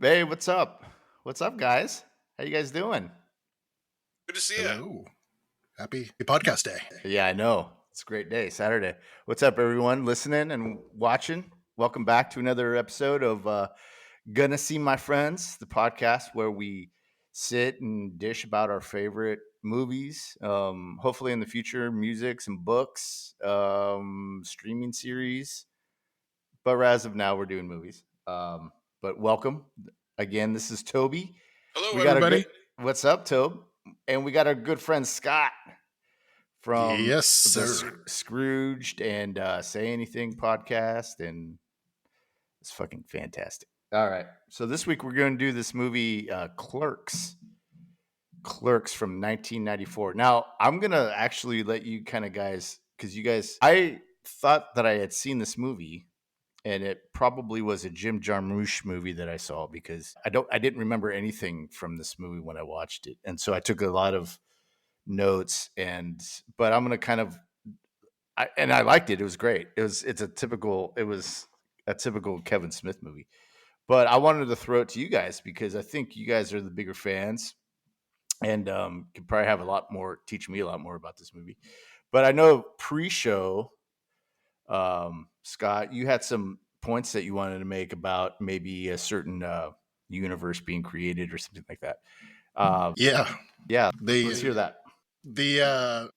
Hey, what's up? What's up, guys? How you guys doing? Good to see you. Hello. Happy podcast day. Yeah, I know. It's a great day, Saturday. What's up, everyone listening and watching? Welcome back to another episode of Gonna See My Friends, the podcast where we sit and dish about our favorite movies. Hopefully, in the future, music, some books, streaming series. But as of now, we're doing movies. But welcome again. This is Toby. Hello, We got a everybody. good. What's up, Tobe? And we got our good friend Scott from Yes, the sir. Scrooged and Say Anything podcast, and it's fucking fantastic. All right, so this week we're going to do this movie, Clerks. Clerks from 1994. Now I'm gonna actually let you kind of guys, because you guys, I thought that I had seen this movie and it probably was a Jim Jarmusch movie that I saw because I didn't remember anything from this movie when I watched it, and so I took a lot of notes. But I'm gonna kind of, I liked it. It was great. It was a typical Kevin Smith movie. But I wanted to throw it to you guys because I think you guys are the bigger fans and could probably have a lot more, teach me a lot more about this movie. But I know pre-show, Scott, you had some points that you wanted to make about maybe a certain universe being created or something like that. Yeah. Yeah, let's The hear that. the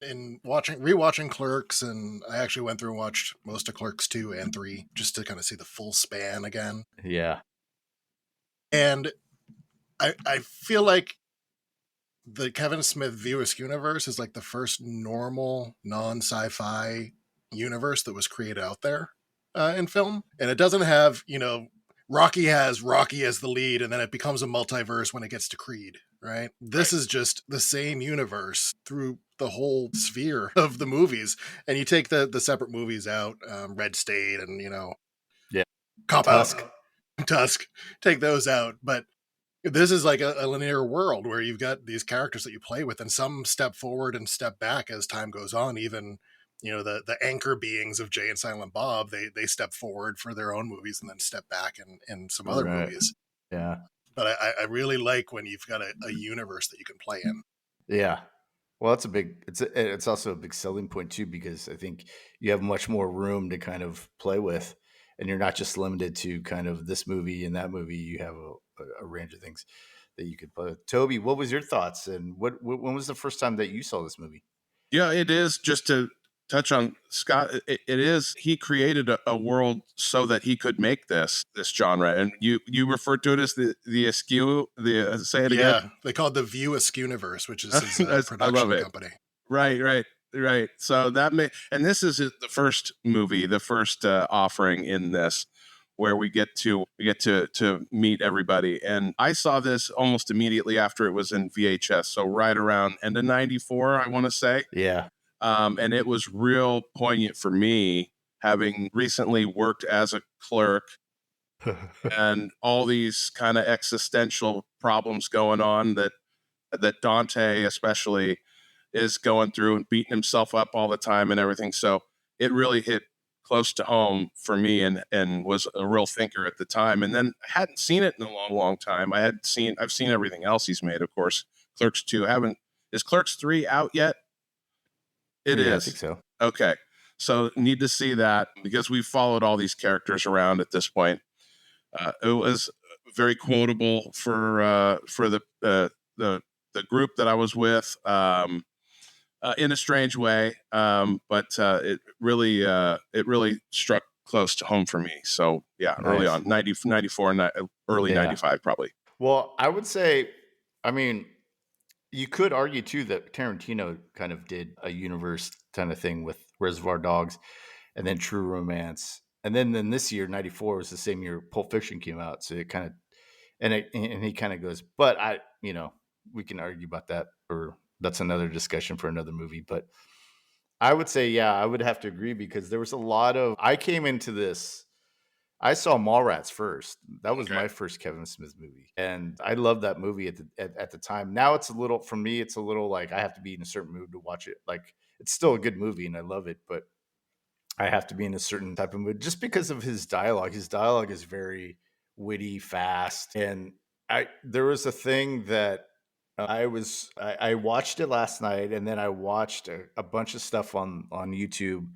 in rewatching Clerks, and I actually went through and watched most of Clerks 2 and 3 just to kind of see the full span again. Yeah, And I feel like the Kevin Smith Viewisk universe is like the first normal non-sci-fi universe that was created out there in film, and it doesn't have Rocky has Rocky as the lead, and then it becomes a multiverse when it gets to Creed. Right? Right. This is just the same universe through the whole sphere of the movies, and you take the separate movies out, Red State, and yeah. Cop Out, Tusk. Tusk, take those out, but this is like a linear world where you've got these characters that you play with, and some step forward and step back as time goes on. Even the anchor beings of Jay and Silent Bob, they step forward for their own movies and then step back in some other Right. movies. Yeah. But I really like when you've got a universe that you can play in. Yeah. Well, it's also a big selling point too because I think you have much more room to kind of play with, and you're not just limited to kind of this movie and that movie. You have a range of things that you could play with. Toby, what was your thoughts, and when was the first time that you saw this movie? Yeah, it is. Just to touch on Scott, it is. He created a world so that he could make this genre, and you referred to it as the askew. The say it again. Yeah, they call it the Viewisk universe, which is his I love production it. company. Right. So and this is the first movie, the first offering in this, where we get to meet everybody. And I saw this almost immediately after it was in VHS, so right around end of '94, I want to say. Yeah. And it was real poignant for me, having recently worked as a clerk and all these kind of existential problems going on that Dante especially is going through and beating himself up all the time and everything. So it really hit close to home for me, and was a real thinker at the time. And then I hadn't seen it in a long time. I've seen everything else he's made, of course. Clerks 2. Haven't Is Clerks 3 out yet? It Yeah, I think is. so. Okay. So need to see that because we've followed all these characters around at this point. It was very quotable for the group that I was with, in a strange way, but it really struck close to home for me. So yeah, early Nice. on, 94, early Yeah. 95 probably. Well, I would say, I mean, you could argue too that Tarantino kind of did a universe kind of thing with Reservoir Dogs and then True Romance. And then this year, 94 was the same year Pulp Fiction came out. So it kind of, and he kind of goes, but we can argue about that, or that's another discussion for another movie. But I would say, yeah, I would have to agree because there was a lot of, I came into this, I saw Mallrats first. That was Okay. my first Kevin Smith movie, and I loved that movie at the time. Now it's a little, for me, it's a little like I have to be in a certain mood to watch it. Like it's still a good movie and I love it, but I have to be in a certain type of mood just because of his dialogue. His dialogue is very witty, fast. And there was a thing that I watched it last night, and then I watched a bunch of stuff on YouTube,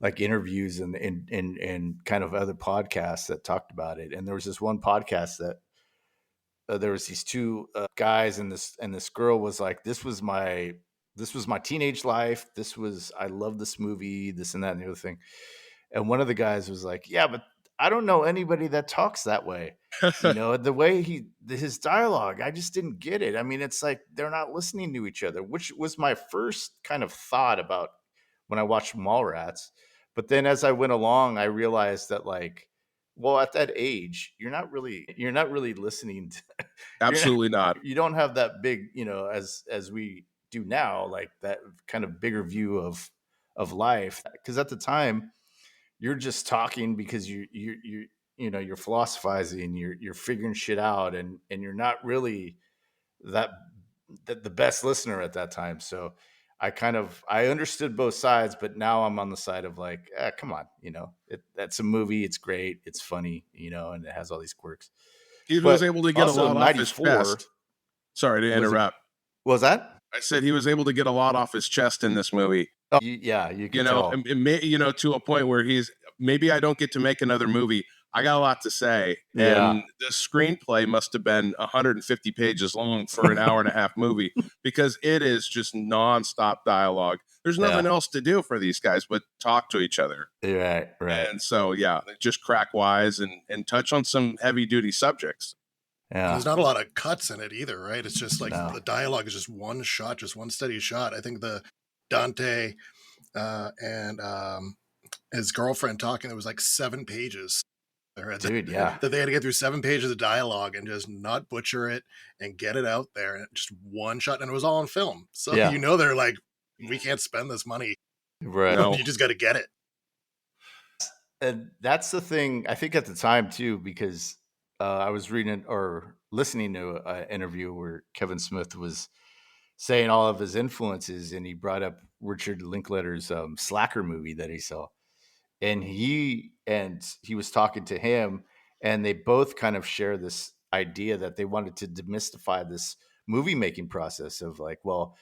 like interviews and kind of other podcasts that talked about it. And there was this one podcast that there was these two guys, and this girl was like, this was my teenage life. I love this movie, this and that and the other thing. And one of the guys was like, yeah, but I don't know anybody that talks that way. The way his dialogue, I just didn't get it. I mean, it's like they're not listening to each other, which was my first kind of thought about when I watched Mallrats. But then as I went along, I realized that, like, well, at that age, you're not really listening to, Absolutely not. you don't have that big, as we do now, like that kind of bigger view of life. Because at the time, you're just talking because you're philosophizing, you're figuring shit out, and you're not really that the best listener at that time. So I understood both sides, but now I'm on the side of like, come on, that's a movie, it's great, it's funny, and it has all these quirks. He But was able to get a also lot off his 94 chest. Sorry to interrupt. What was that? I said he was able to get a lot off his chest in this movie. Oh, yeah, you can tell. To a point where maybe I don't get to make another movie. I got a lot to say. Yeah. And the screenplay must have been 150 pages long for an hour and a half movie, because it is just nonstop dialogue. There's nothing else to do for these guys but talk to each other. Right. And so, yeah, just crack wise and touch on some heavy duty subjects. Yeah. There's not a lot of cuts in it either, right? It's just like No. the dialogue is just one shot, just one steady shot. I think the Dante and his girlfriend talking, it was like 7 pages. Dude, yeah. That they had to get through 7 pages of dialogue and just not butcher it and get it out there. And just one shot, and it was all on film. So they're like, we can't spend this money. Right. No. You just got to get it. And that's the thing, I think, at the time too, because I was reading or listening to an interview where Kevin Smith was saying all of his influences, and he brought up Richard Linklater's Slacker movie that he saw, and he was talking to him, and they both kind of share this idea that they wanted to demystify this movie making process of like, well,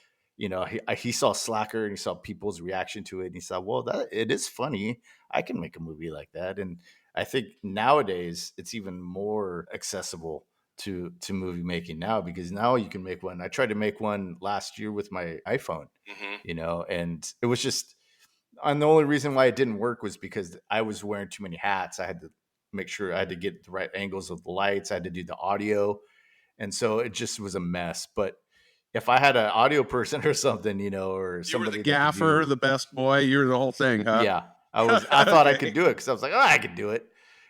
he saw Slacker and he saw people's reaction to it, and he saw, well, that it is funny, I can make a movie like that. And I think nowadays it's even more accessible to movie making now, because now you can make one. I tried to make one last year with my iPhone, and it was just, and the only reason why it didn't work was because I was wearing too many hats. I had to make sure I had to get the right angles of the lights. I had to do the audio. And so it just was a mess. But if I had an audio person or something, or somebody, you were the gaffer, the best boy, you're the whole thing, huh? Yeah, I thought I could do it, because I was like, oh, I could do it.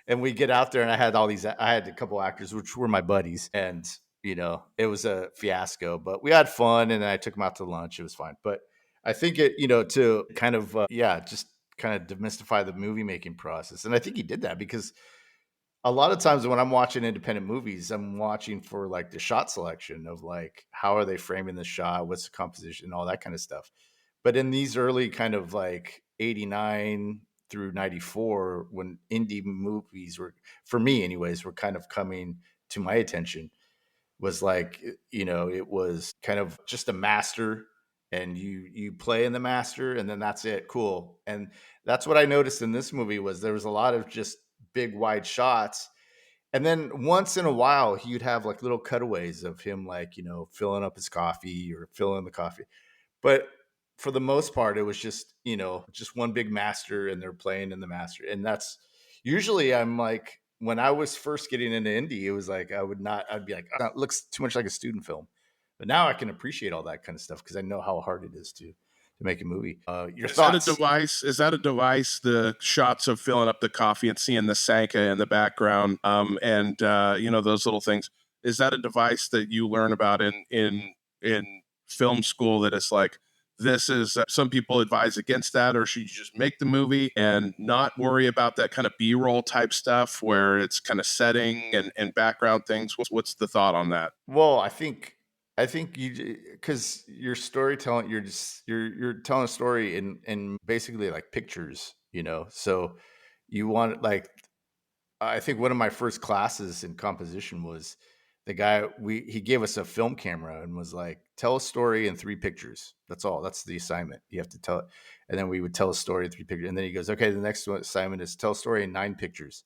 And we get out there, and I had a couple actors, which were my buddies, and it was a fiasco, but we had fun, and I took them out to lunch. It was fine. But I think it, to kind of, just kind of demystify the movie making process. And I think he did that, because a lot of times when I'm watching independent movies, I'm watching for like the shot selection of like, how are they framing the shot? What's the composition? All that kind of stuff. But in these early kind of like 89 through 94, when indie movies were, for me anyways, were kind of coming to my attention, was like, it was kind of just a master, and you play in the master, and then that's it. Cool. And that's what I noticed in this movie, was there was a lot of just big wide shots. And then once in a while, he'd have like little cutaways of him, like, filling up his coffee or filling the coffee. But for the most part, it was just, just one big master, and they're playing in the master. And that's usually, I'm like, when I was first getting into indie, it was like, I'd be like, oh, it looks too much like a student film. But now I can appreciate all that kind of stuff, because I know how hard it is to make a movie. Your thoughts? Is that a device? The shots of filling up the coffee and seeing the Sanka in the background, and those little things. Is that a device that you learn about in film school? That it's like, this is, some people advise against that, or should you just make the movie and not worry about that kind of B-roll type stuff where it's kind of setting and background things? What's the thought on that? Well, I think you, because you're storytelling, you're telling a story in basically like pictures, so you want, like, I think one of my first classes in composition was the guy he gave us a film camera and was like, tell a story in 3 pictures. That's all. That's the assignment. You have to tell it. And then we would tell a story in 3 pictures. And then he goes, okay, the next assignment is tell a story in 9 pictures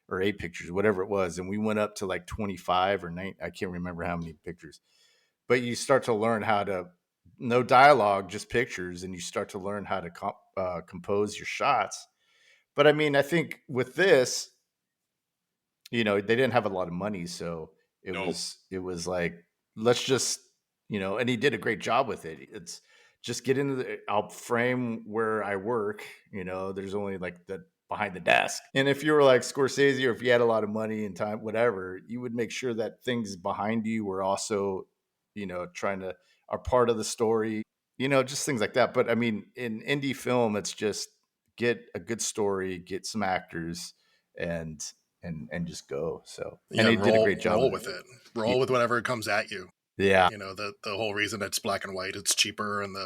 or 8 pictures, whatever it was. And we went up to like 25 or 9. I can't remember how many pictures. But you start to learn how to, no dialogue, just pictures. And you start to learn how to compose your shots. But I mean, I think with this, they didn't have a lot of money, so it was like, let's just, and he did a great job with it. It's just get into I'll frame where I work. There's only like the behind the desk, and if you were like Scorsese, or if you had a lot of money and time, whatever, you would make sure that things behind you were also, trying to are part of the story. Just things like that. But I mean, in indie film, it's just get a good story, get some actors, and just go. So, and And he did a great job roll with with it. Roll with whatever comes at you. Yeah. The whole reason it's black and white, it's cheaper, and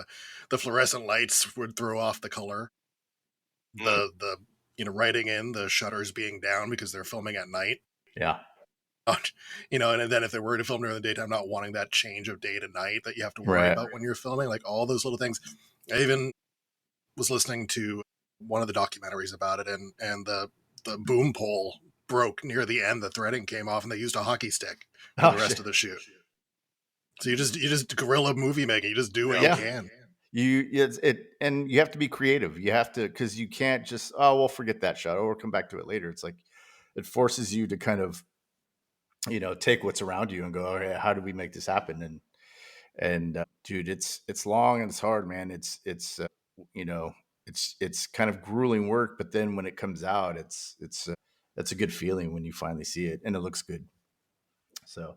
the fluorescent lights would throw off the color. The writing in the shutters being down because they're filming at night. Yeah. And then if they were to film during the daytime, not wanting that change of day to night that you have to worry about when you're filming, like all those little things. I even was listening to one of the documentaries about it, and the boom pole broke near the end. The threading came off, and they used a hockey stick for the rest of the shoot. So you just guerrilla movie making. You just do what you can. And you have to be creative. You have to, because you can't just, oh, well, forget that shot, or we'll come back to it later. It's like it forces you to kind of, take what's around you and go, okay, how do we make this happen? And dude, it's long and it's hard, man. It's kind of grueling work, but then when it comes out, it's a good feeling when you finally see it and it looks good. So,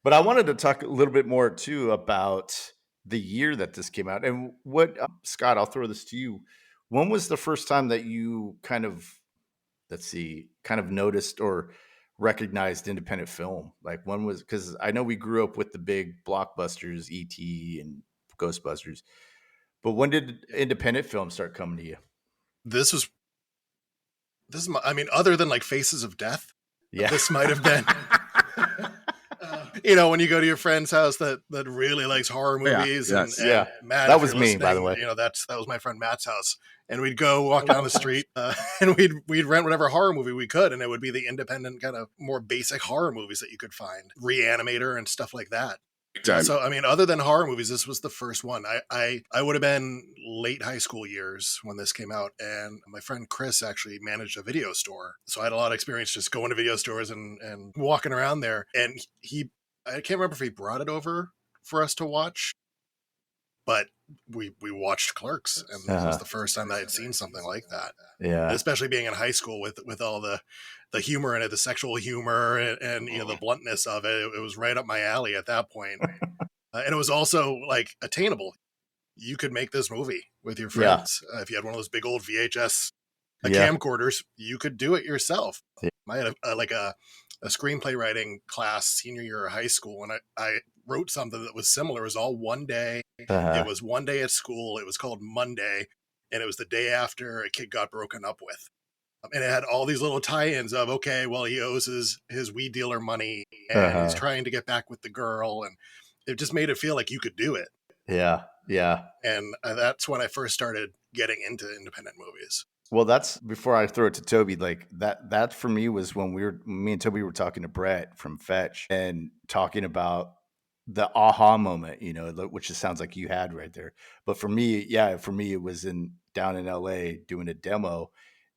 but I wanted to talk a little bit more too about the year that this came out, and what Scott, I'll throw this to you. When was the first time that you kind of, noticed or recognized independent film? Like, when was, because I know we grew up with the big blockbusters, E.T. and Ghostbusters, but when did independent film start coming to you? This is I mean, other than like Faces of Death, this might have been when you go to your friend's house that really likes horror movies, and Matt, that was me, by the way. That was my friend Matt's house, and we'd go walk down the street, and we'd rent whatever horror movie we could, and it would be the independent kind of more basic horror movies that you could find, Reanimator and stuff like that. So, I mean, other than horror movies, this was the first one. I would have been late high school years when this came out, and my friend Chris actually managed a video store. So I had a lot of experience just going to video stores and walking around there. And I can't remember if he brought it over for us to watch, but we watched Clerks, and this was the first time I had seen something like that. Yeah. And especially being in high school with all the humor in it, the sexual humor, and the bluntness of it. It was right up my alley at that point. And it was also like attainable. You could make this movie with your friends. If you had one of those big old VHS camcorders, you could do it yourself. I had a screenplay writing class senior year of high school, and I wrote something that was similar. It was all one day. It was one day at school. It was called Monday, and it was the day after a kid got broken up with. And it had all these little tie-ins of, okay, well, he owes his weed dealer money, and he's trying to get back with the girl, and it just made it feel like you could do it. Yeah. And that's when I first started getting into independent movies. Well, that's before I throw it to Toby. Like that for me was when me and Toby were talking to Brett from Fetch and talking about the aha moment, which just sounds like you had right there. But for me, it was down in LA doing a demo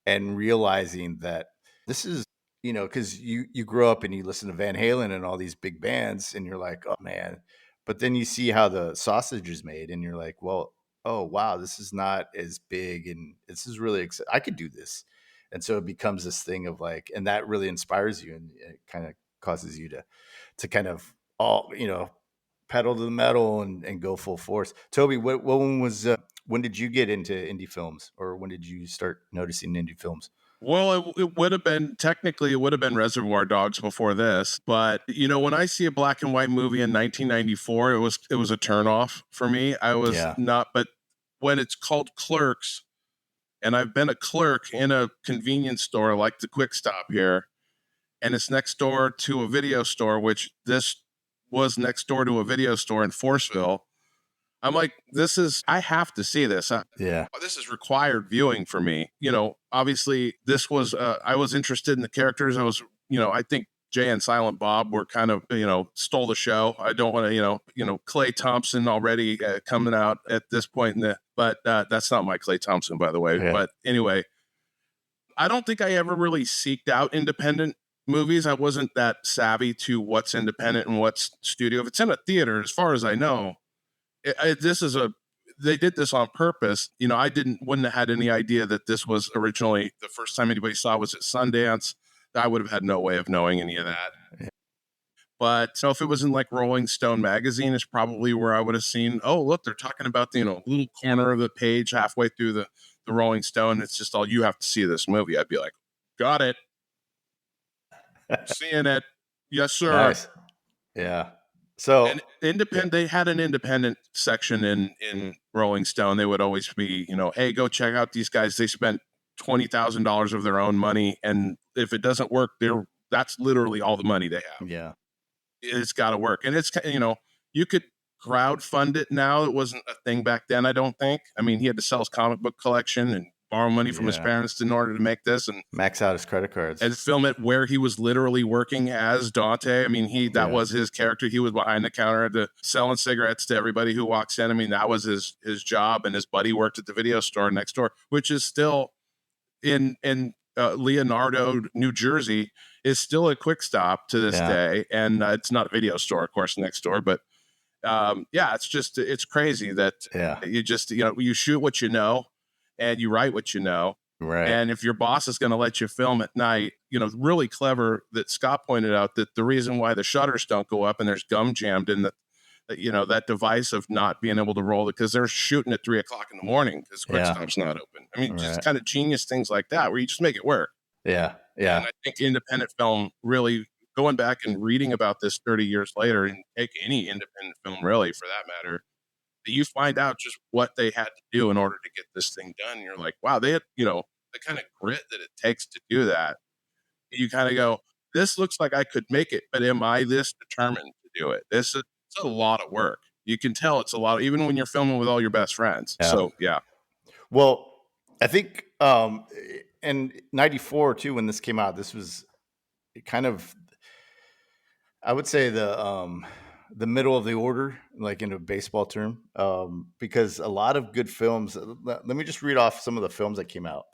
and realizing that this is, because you grow up and you listen to Van Halen and all these big bands, and you're like, oh man. But then you see how the sausage is made, and you're like, well, oh wow, this is not as big, and this is really I could do this. And so it becomes this thing of like, and that really inspires you, and it kind of causes you to kind of pedal to the metal and go full force. Toby, when did you get into indie films, or when did you start noticing indie films? Well, it would have been Reservoir Dogs before this, but when I see a black and white movie in 1994, it was a turnoff for me. I was not, but when it's called Clerks, and I've been a clerk in a convenience store like the Quick Stop here, and it's next door to a video store, which this was next door to a video store in Forceville. I'm like, I have to see this. Yeah. This is required viewing for me. Obviously this was, I was interested in the characters. I think Jay and Silent Bob were kind of, stole the show. I don't want to, Clay Thompson already coming out at this point but that's not my Clay Thompson, by the way. Yeah. But anyway, I don't think I ever really seeked out independent movies. I wasn't that savvy to what's independent and what's studio. If it's in a theater, as far as I know, they did this on purpose. I wouldn't have had any idea that this was originally the first time anybody saw it was at Sundance. I would have had no way of knowing any of that. Yeah. But if it was in like Rolling Stone magazine, is probably where I would have seen, oh, look, they're talking about the, little corner of the page halfway through the Rolling Stone. It's just all, you have to see this movie. I'd be like, got it. Seeing it. Yes, sir. Nice. Yeah. So they had an independent section in Rolling Stone. They would always be, hey, go check out these guys. They spent $20,000 of their own money, and if it doesn't work, that's literally all the money they have. Yeah, it's got to work, and it's you could crowdfund it now. It wasn't a thing back then, I don't think. I mean, he had to sell his comic book collection and borrow money from his parents in order to make this and max out his credit cards and film it where he was literally working as Dante. I mean, that was his character. He was behind the counter selling cigarettes to everybody who walks in. I mean, that was his job, and his buddy worked at the video store next door, which is still in Leonardo, New Jersey, is still a Quick Stop to this day. And it's not a video store, of course, next door, but it's crazy that you just, you shoot what you know and you write what you know. Right. And if your boss is going to let you film at night, really clever that Scott pointed out that the reason why the shutters don't go up and there's gum jammed in that device of not being able to roll it because they're shooting at 3 o'clock in the morning because Quick Stop's not open. I mean, just kind of genius things like that where you just make it work. Yeah. Yeah. And I think independent film really, going back and reading about this 30 years later, and take any independent film really for that matter, that you find out just what they had to do in order to get this thing done. And you're like, wow, they had, the kind of grit that it takes to do that. You kind of go, this looks like I could make it, but am I this determined to do it? It's a lot of work. You can tell it's a lot, even when you're filming with all your best friends. Yeah. So, yeah. Well, I think in 94 too, when this came out, this was kind of, I would say the middle of the order, like in a baseball term, because a lot of good films. Let me just read off some of the films that came out.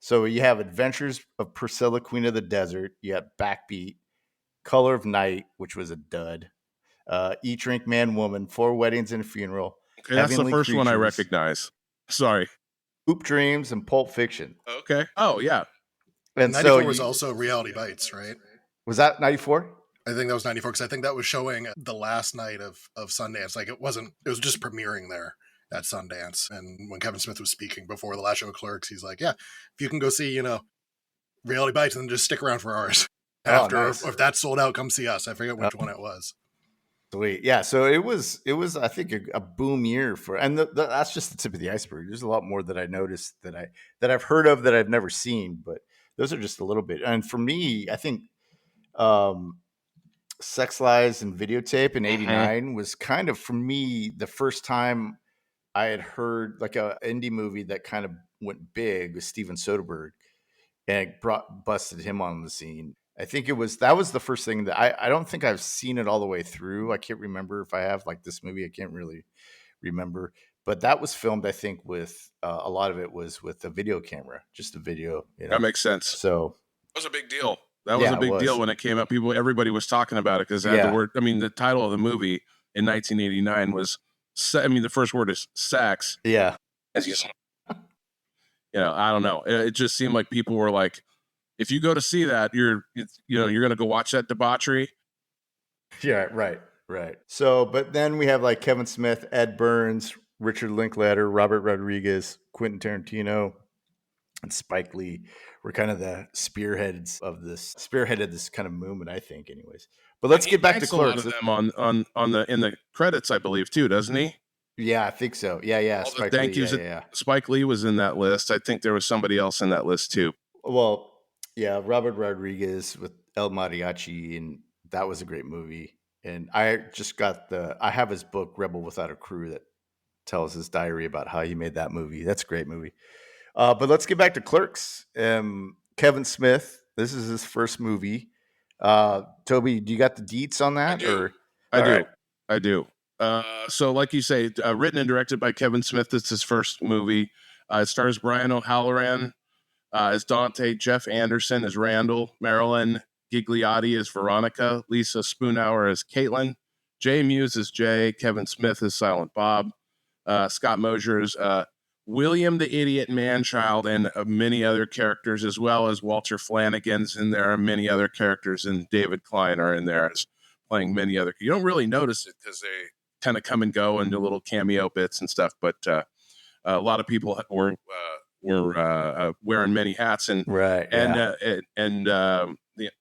So you have Adventures of Priscilla, Queen of the Desert. You have Backbeat, Color of Night, which was a dud. Eat, Drink, Man, Woman, 4 Weddings and a Funeral. Okay, that's the first one I recognize. Sorry. Hoop Dreams and Pulp Fiction. Okay. Oh, yeah. And 94 was also Reality Bites, right? Was that 94? I think that was 94 because I think that was showing the last night of Sundance. Like it was just premiering there at Sundance. And when Kevin Smith was speaking before the last show of Clerks, he's like, yeah, if you can go see, Reality Bites, then just stick around for hours. After, nice. If that's sold out, come see us. I forget which one it was. Sweet. Yeah. So it was, I think a boom year and that's just the tip of the iceberg. There's a lot more that I noticed that I've heard of that I've never seen, but those are just a little bit. And for me, I think, Sex Lies and Videotape in 89 was kind of, for me, the first time I had heard like a indie movie that kind of went big with Steven Soderbergh and busted him on the scene. I think that was the first thing that I don't think I've seen it all the way through. I can't remember if I have, like this movie. I can't really remember, but that was filmed, I think, with a lot of it was with a video camera, just a video. That makes sense. So it was a big deal. That was a big deal when it came out. Everybody was talking about it because the word. I mean, the title of the movie in 1989 was. The first word is sex. Yeah. I don't know. It just seemed like people were like, if you go to see that, you're going to go watch that debauchery. Yeah, right. So, but then we have like Kevin Smith, Ed Burns, Richard Linklater, Robert Rodriguez, Quentin Tarantino, and Spike Lee were kind of the spearheaded this kind of movement, I think, anyways. But let's get back to Clerks. A lot of them in the credits, I believe, too, doesn't he? Yeah, I think so. Yeah. Spike Lee. Yeah. Spike Lee was in that list. I think there was somebody else in that list too. Well, yeah, Robert Rodriguez with El Mariachi, and that was a great movie. And I just got I have his book Rebel Without a Crew that tells his diary about how he made that movie. That's a great movie. But let's get back to Clerks. Kevin Smith. This is his first movie. Toby, do you got the deets on that? I do. So, like you say, written and directed by Kevin Smith. It's his first movie. It stars Brian O'Halloran as Dante, Jeff Anderson as Randall, Marilyn Gigliotti as Veronica, Lisa Spoonhour as Caitlin, Jay Muse as Jay, Kevin Smith as Silent Bob, Scott Mosier as William the Idiot Manchild, and many other characters, as well as Walter Flanagan's in there, and many other characters, and David Klein are in there as playing many other. You don't really notice it because they kind of come and go and do little cameo bits and stuff, but a lot of people were wearing many hats, and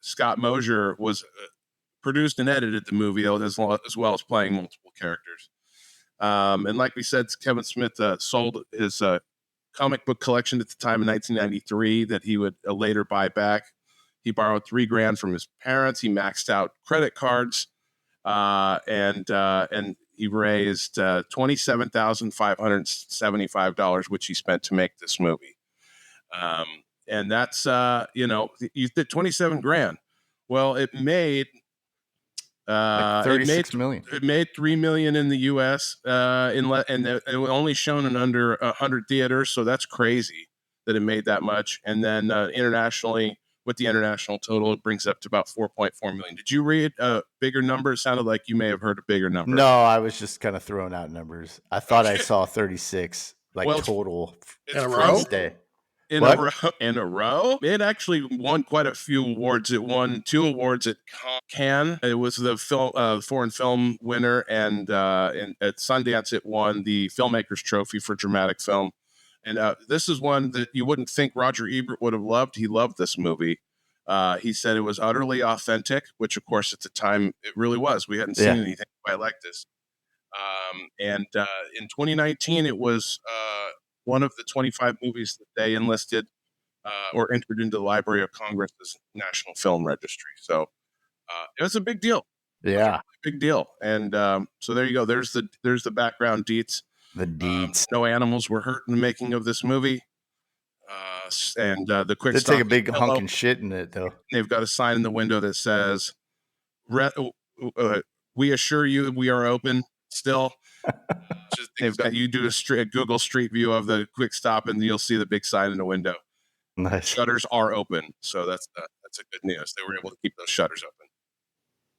Scott Mosier was produced and edited the movie as well as playing multiple characters. And like we said, Kevin Smith sold his comic book collection at the time in 1993 that he would later buy back. He borrowed $3,000 from his parents. He maxed out credit cards, and he raised $27,575, which he spent to make this movie. And that's you did $27,000. Well, it made like 36 million. It made $3 million in the U.S. And it was only shown in under 100 theaters, so that's crazy that it made that much. And then internationally, with the international total, it brings up to about 4.4 million. Did you read a bigger number? It sounded like you may have heard a bigger number. No, I was just kind of throwing out numbers. I thought I saw 36 total in a row. In a row. It actually won quite a few awards. It won 2 awards at Cannes. It was the foreign film winner, and at Sundance it won the Filmmakers Trophy for dramatic film. And this is one that you wouldn't think Roger Ebert would have loved. He loved this movie. He said it was utterly authentic, which of course at the time it really was. We hadn't seen anything quite like this. And in 2019, it was one of the 25 movies that they enlisted or entered into the Library of Congress's National Film Registry. So it was a big deal. Yeah, big deal. And so there you go. There's the background deets. The deets. No animals were hurt in the making of this movie. And the quick they take a big hunk and shit in it, though. They've got a sign in the window that says, "We assure you we are open still." They've got you do a Google Street View of the quick stop, and you'll see the big sign in the window. Nice. Shutters are open, so that's a good news. They were able to keep those shutters open.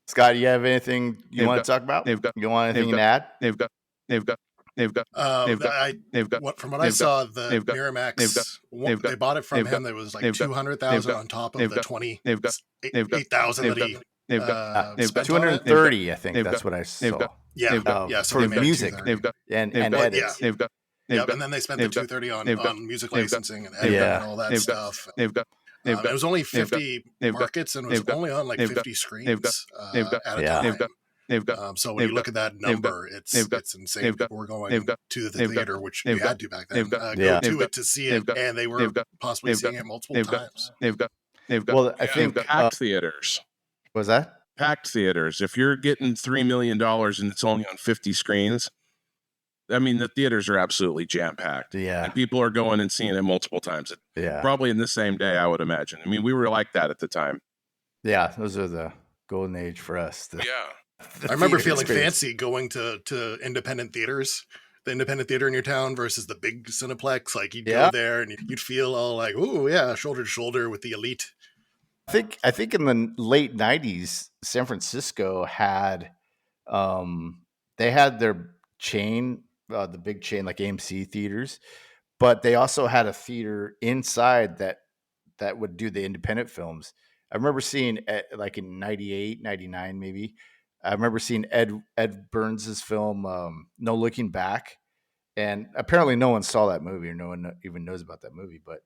Scott, do you have anything you want to talk about? You want anything to add? From what I saw, the Miramax, they bought it from him. There was like 200,000 on top of the 28,000 that he spent 230, I think that's what I saw. So for music and edits. And then they spent the 230 on music licensing and editing and all that stuff. It was only 50 markets, and it was only on like 50 screens at a time. So when you look at that number, it's insane. People were going to the theater, which we had to back then, go to it to see it, and they were possibly seeing it multiple times. Well, I think packed theaters. Was that? Packed theaters. If you're getting $3 million and it's only on 50 screens, I mean, the theaters are absolutely jam-packed. Yeah. And people are going and seeing it multiple times. Probably in the same day, I would imagine. I mean, we were like that at the time. Yeah, those are the golden age for us. I remember feeling fancy going to independent theaters. The independent theater in your town versus the big Cineplex. Like, you'd go there and you'd feel all like, ooh, yeah, shoulder to shoulder with the elite. I think in the late 90s, San Francisco had they had their chain, the big chain like AMC theaters, but they also had a theater inside that would do the independent films. I remember seeing like in 98, 99 maybe. I remember seeing Ed Burns' film No Looking Back, and apparently no one saw that movie or no one even knows about that movie, but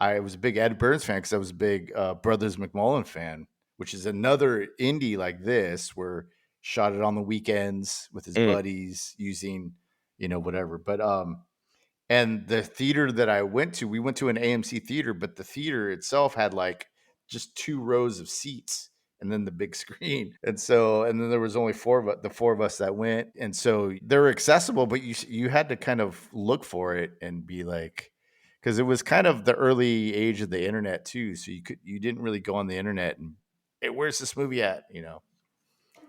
I was a big Ed Burns fan because I was a big Brothers McMullen fan, which is another indie like this where shot it on the weekends with his buddies using, whatever. But and the theater that I went to, we went to an AMC theater, but the theater itself had like just 2 rows of seats and then the big screen. And then there was only the four of us that went. And so they're accessible, but you had to kind of look for it and be like, because it was kind of the early age of the internet too. So you didn't really go on the internet and, hey, where's this movie at?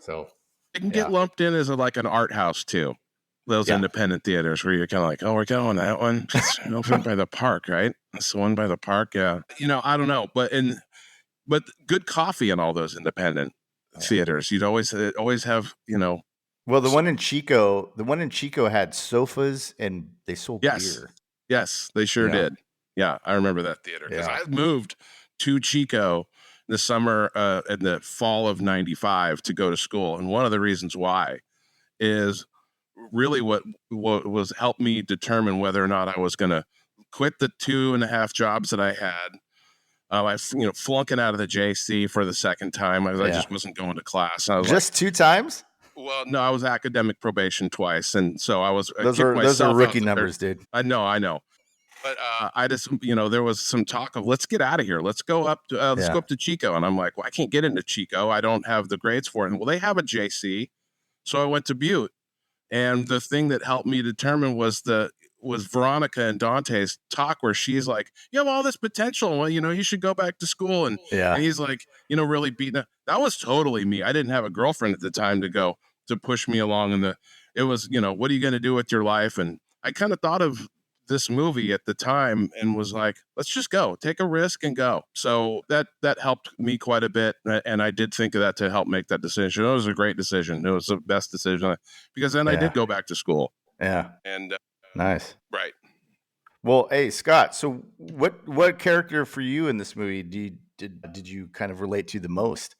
So It can get lumped in as like an art house too. Those independent theaters where you're kind of like, oh, we're going that one. It's over by the park, right? That's the one by the park. Yeah. I don't know, but good coffee in all those independent theaters. You'd always have, Well, the one in Chico had sofas and they sold beer. Yes, they sure did. Yeah, I remember that theater because I moved to Chico in the fall of '95 to go to school, and one of the reasons why is really what was helped me determine whether or not I was going to quit the 2.5 jobs that I had. I flunking out of the JC for the second time. I just wasn't going to class. I was just 2 times. Well, no, I was academic probation twice, and so I was. Those are rookie numbers, dude. I know. But I just, there was some talk of let's get out of here. Let's go up to Chico, and I'm like, well, I can't get into Chico. I don't have the grades for it. And, well, they have a JC, so I went to Butte. And the thing that helped me determine was Veronica and Dante's talk where she's like, you have all this potential. Well, you should go back to school. And he's like, really beating up. That was totally me. I didn't have a girlfriend at the time to push me along. It was, what are you going to do with your life? And I kind of thought of this movie at the time and was like, let's just go, take a risk and go. So that helped me quite a bit. And I did think of that to help make that decision. It was a great decision. It was the best decision because then I did go back to school. Yeah. And nice. Right. Well, hey, Scott, so what character for you in this movie did you kind of relate to the most?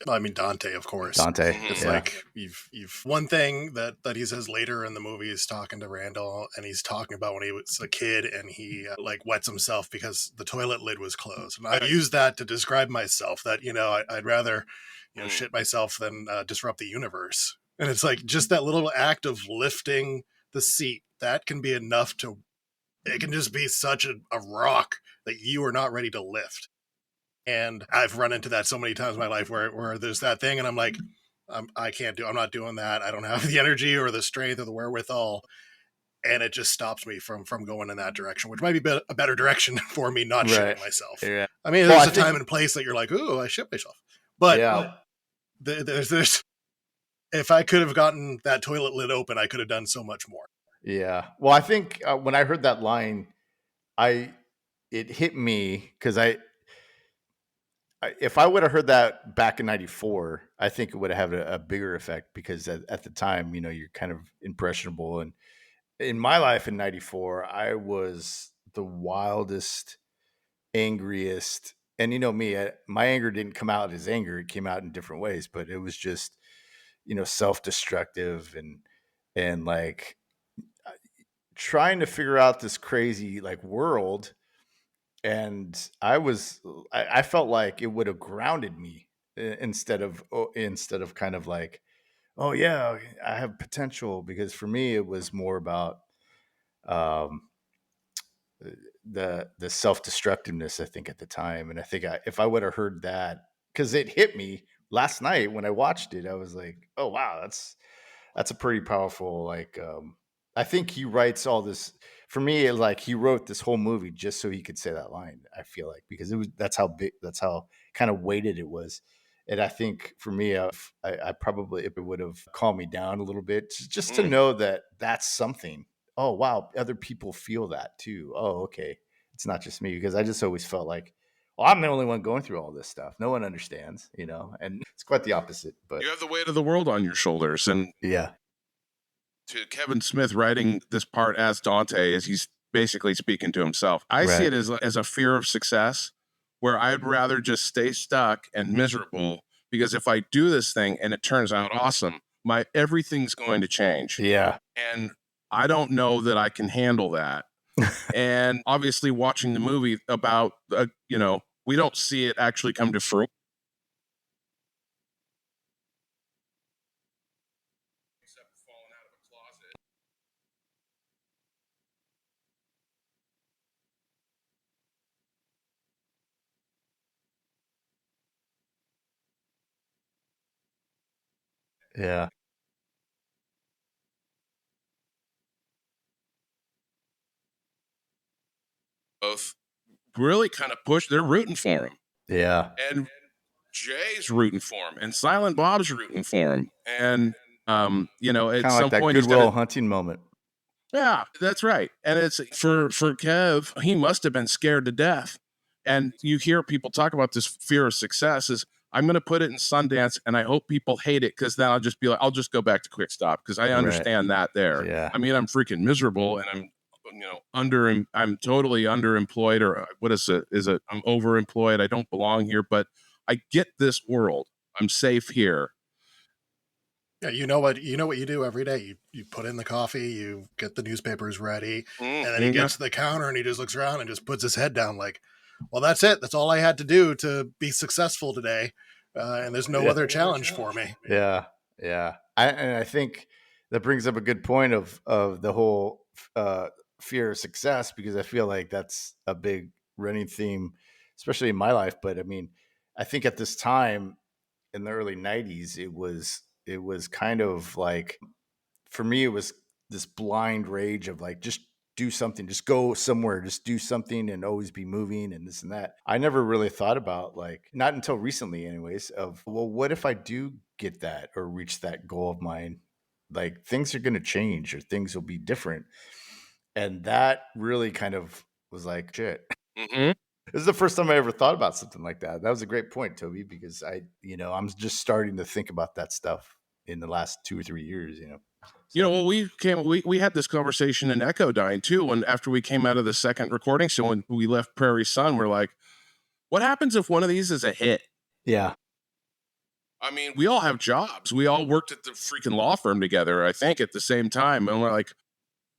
I mean, Dante, of course. Dante. It's like you've one thing that he says later in the movie is talking to Randall, and he's talking about when he was a kid and he like wets himself because the toilet lid was closed. And I use that to describe myself that, I'd rather, shit myself than disrupt the universe. And it's like just that little act of lifting the seat, that can be enough it can just be such a rock that you are not ready to lift. And I've run into that so many times in my life where there's that thing and I'm like, I'm not doing that. I don't have the energy or the strength or the wherewithal. And it just stops me from going in that direction, which might be a better direction for me not shitting myself. Yeah. I mean, there's a time and place that you're like, ooh, I shit myself. But there's if I could have gotten that toilet lid open, I could have done so much more. Yeah. Well, I think when I heard that line, it hit me because if I would have heard that back in '94, I think it would have had a bigger effect because at the time, you're kind of impressionable. And in my life in '94, I was the wildest, angriest. And me, my anger didn't come out as anger. It came out in different ways, but it was just, self-destructive and like trying to figure out this crazy like world. And I felt like it would have grounded me instead of kind of like, oh yeah, I have potential. Because for me, it was more about um, the self-destructiveness, I think, at the time. And I think if I would have heard that, because it hit me last night when I watched it, I was like, oh wow, that's a pretty powerful, like, I think he writes all this for me. Like he wrote this whole movie just so he could say that line. I feel like, because that's how big, that's how kind of weighted it was. And I think for me, I probably, if it would have calmed me down a little bit, just to know that that's something. Oh wow, other people feel that too. Oh okay, it's not just me, because I just always felt like, well, I'm the only one going through all this stuff. No one understands, and it's quite the opposite. But you have the weight of the world on your shoulders. And yeah, to Kevin Smith writing this part as Dante, as he's basically speaking to himself, I see it as a fear of success, where I'd rather just stay stuck and miserable, because if I do this thing and it turns out awesome, everything's going to change. Yeah. And I don't know that I can handle that. And obviously watching the movie about, we don't see it actually come to fruition. Yeah. Both really kind of push. They're rooting for him, Yeah. and Jay's rooting for him, and Silent Bob's rooting for him, and you know, at Kind of like some that point he's Goodwill got to. Hunting moment. Yeah, that's right. And it's for Kev, he must have been scared to death. And you hear people talk about this fear of success is I'm going to put it in Sundance and I hope people hate it because then I'll just be like, I'll just go back to Quick Stop because I understand that there. Yeah. I mean, I'm freaking miserable and I'm, you know, I'm totally underemployed or what is it? I'm overemployed. I don't belong here, but I get this world. I'm safe here. Yeah, you know what you do every day. You put in the coffee, you get the newspapers ready, and then he gets to the counter and he just looks around and just puts his head down like, well, that's it. That's all I had to do to be successful today. And there's no other challenge for me. Yeah. Yeah. I think that brings up a good point of the whole fear of success, because I feel like that's a big running theme, especially in my life. But I mean, I think at this time in the early 90s, it was kind of like, for me, it was this blind rage of like, just do something, just go somewhere, just do something and always be moving and this and that. I never really thought about, like, not until recently anyways, of, well, what if I do get that or reach that goal of mine? Like, things are going to change or things will be different. And that really kind of was like, shit. Mm-hmm. This is the first time I ever thought about something like that. That was a great point, Toby, because I'm just starting to think about that stuff in the last 2 or 3 years, So. You know, well, we had this conversation in Echo Dine too. When after we came out of the second recording, so when we left Prairie Sun, we're like, what happens if one of these is a hit? Yeah. I mean, we all have jobs. We all worked at the freaking law firm together, I think, at the same time. And we're like,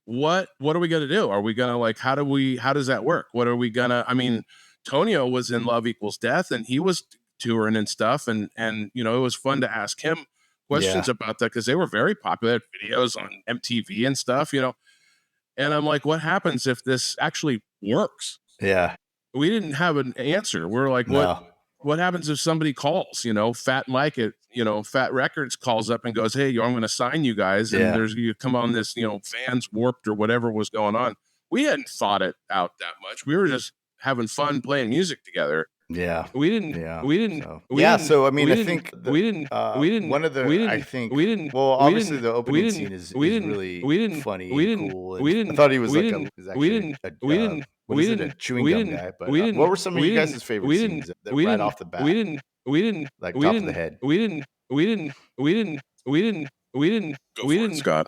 what are we gonna do? Are we gonna, like, how does that work? What are we gonna, I mean, Tonio was in Love Equals Death and he was touring and stuff. And it was fun to ask him questions about that because they were very popular videos on MTV and stuff, And I'm like, what happens if this actually works? Yeah. We didn't have an answer. We're like, what happens if somebody calls, Fat Mike at, Fat Records calls up and goes, hey, I'm going to sign you guys. And you come on this, Fans Warped or whatever was going on. We hadn't thought it out that much. We were just having fun playing music together. Yeah. So I mean, I think obviously the opening scene is really funny and cool. And I thought he was like a chewing gum guy. But what were some of you guys' favorite scenes right off the bat? Like top of the head. Go for it, Scott.